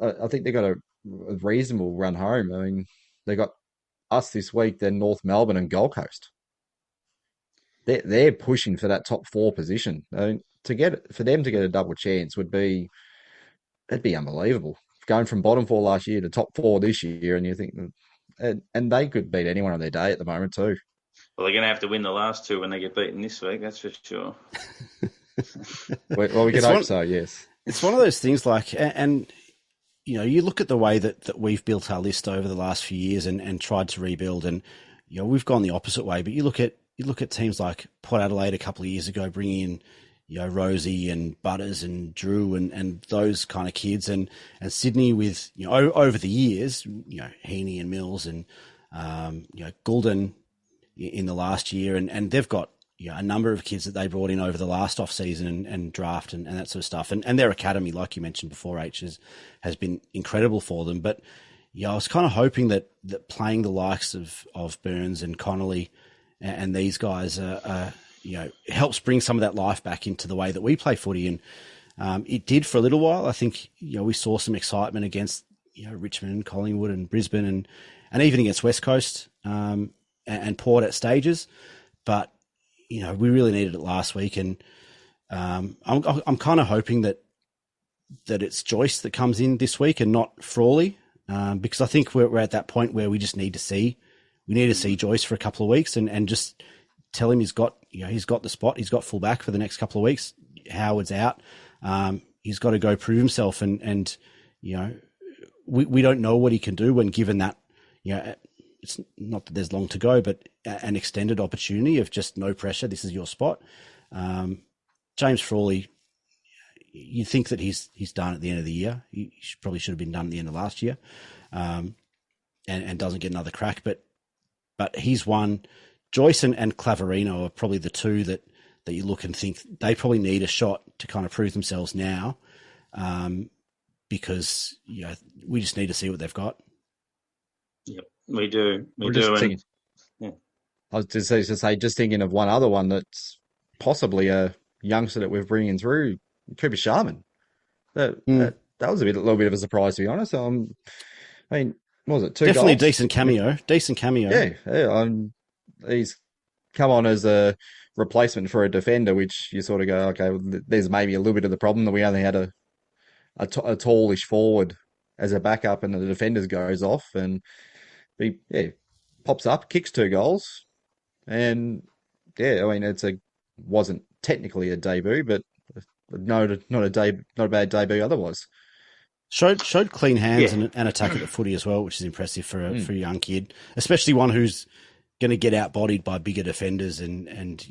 I think they got a reasonable run home. I mean, they got us this week, then North Melbourne and Gold Coast. They're pushing for that top 4 position. I mean, for them to get a double chance it'd be unbelievable. Going from bottom 4 last year to top 4 this year, and you think, and they could beat anyone on their day at the moment too. Well, they're going to have to win the last 2 when they get beaten this week, that's for sure. Well, we can hope so, yes. It's one of those things and you look at the way that we've built our list over the last few years and tried to rebuild, and we've gone the opposite way. But you look at teams like Port Adelaide a couple of years ago, bringing in Rosie and Butters and Drew and those kind of kids, and Sydney with over the years, Heaney and Mills and Goulden in the last year, and they've got a number of kids that they brought in over the last off season and draft and that sort of stuff, and their academy, like you mentioned before, has been incredible for them. But I was kind of hoping that playing the likes of Burns and Connolly and these guys helps bring some of that life back into the way that we play footy, and it did for a little while. I think we saw some excitement against Richmond, Collingwood, and Brisbane, and even against West Coast and Port at stages, but we really needed it last week, and I'm kind of hoping that it's Joyce that comes in this week and not Frawley, because I think we're at that point where we just need to see Joyce for a couple of weeks and just tell him he's got the spot, he's got fullback for the next couple of weeks. Howard's out, he's got to go prove himself, and we don't know what he can do when given that it's not that there's long to go, but an extended opportunity of just no pressure. This is your spot. James Frawley, you think that he's done at the end of the year. He probably should have been done at the end of last year, and doesn't get another crack. But he's one. Joyce and Claverino are probably the two that you look and think they probably need a shot to kind of prove themselves now, because we just need to see what they've got. Yep, we do. I was just thinking of one other one that's possibly a youngster that we're bringing through, Cooper Sharman. That was a little bit of a surprise, to be honest. I mean, what was it? 2 Definitely goals? Decent cameo. Yeah. He's come on as a replacement for a defender, which you sort of go, okay, well, there's maybe a little bit of the problem that we only had a tallish forward as a backup, and the defender goes off, and he pops up, kicks 2 goals, and I mean wasn't technically a debut, but not a bad debut otherwise. Showed clean hands and attack at the footy as well, which is impressive for a young kid, especially one who's going to get out-bodied by bigger defenders and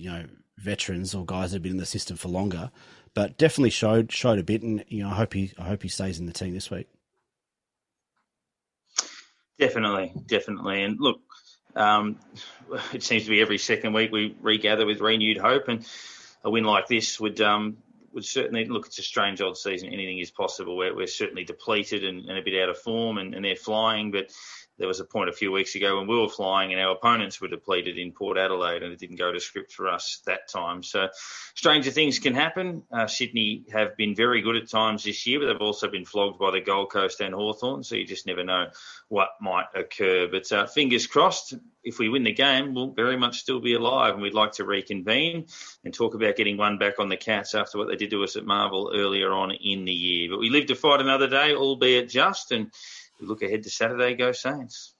veterans or guys that have been in the system for longer. But definitely showed a bit, and I hope he stays in the team this week. Definitely. And look, it seems to be every second week we regather with renewed hope, and a win like this would certainly look. It's a strange old season. Anything is possible. We're certainly depleted and a bit out of form, and they're flying, but there was a point a few weeks ago when we were flying and our opponents were depleted in Port Adelaide, and it didn't go to script for us that time. So stranger things can happen. Sydney have been very good at times this year, but they've also been flogged by the Gold Coast and Hawthorn, so you just never know what might occur. But fingers crossed, if we win the game, we'll very much still be alive, and we'd like to reconvene and talk about getting one back on the Cats after what they did to us at Marvel earlier on in the year. But we live to fight another day, albeit just, and we look ahead to Saturday. Go Saints.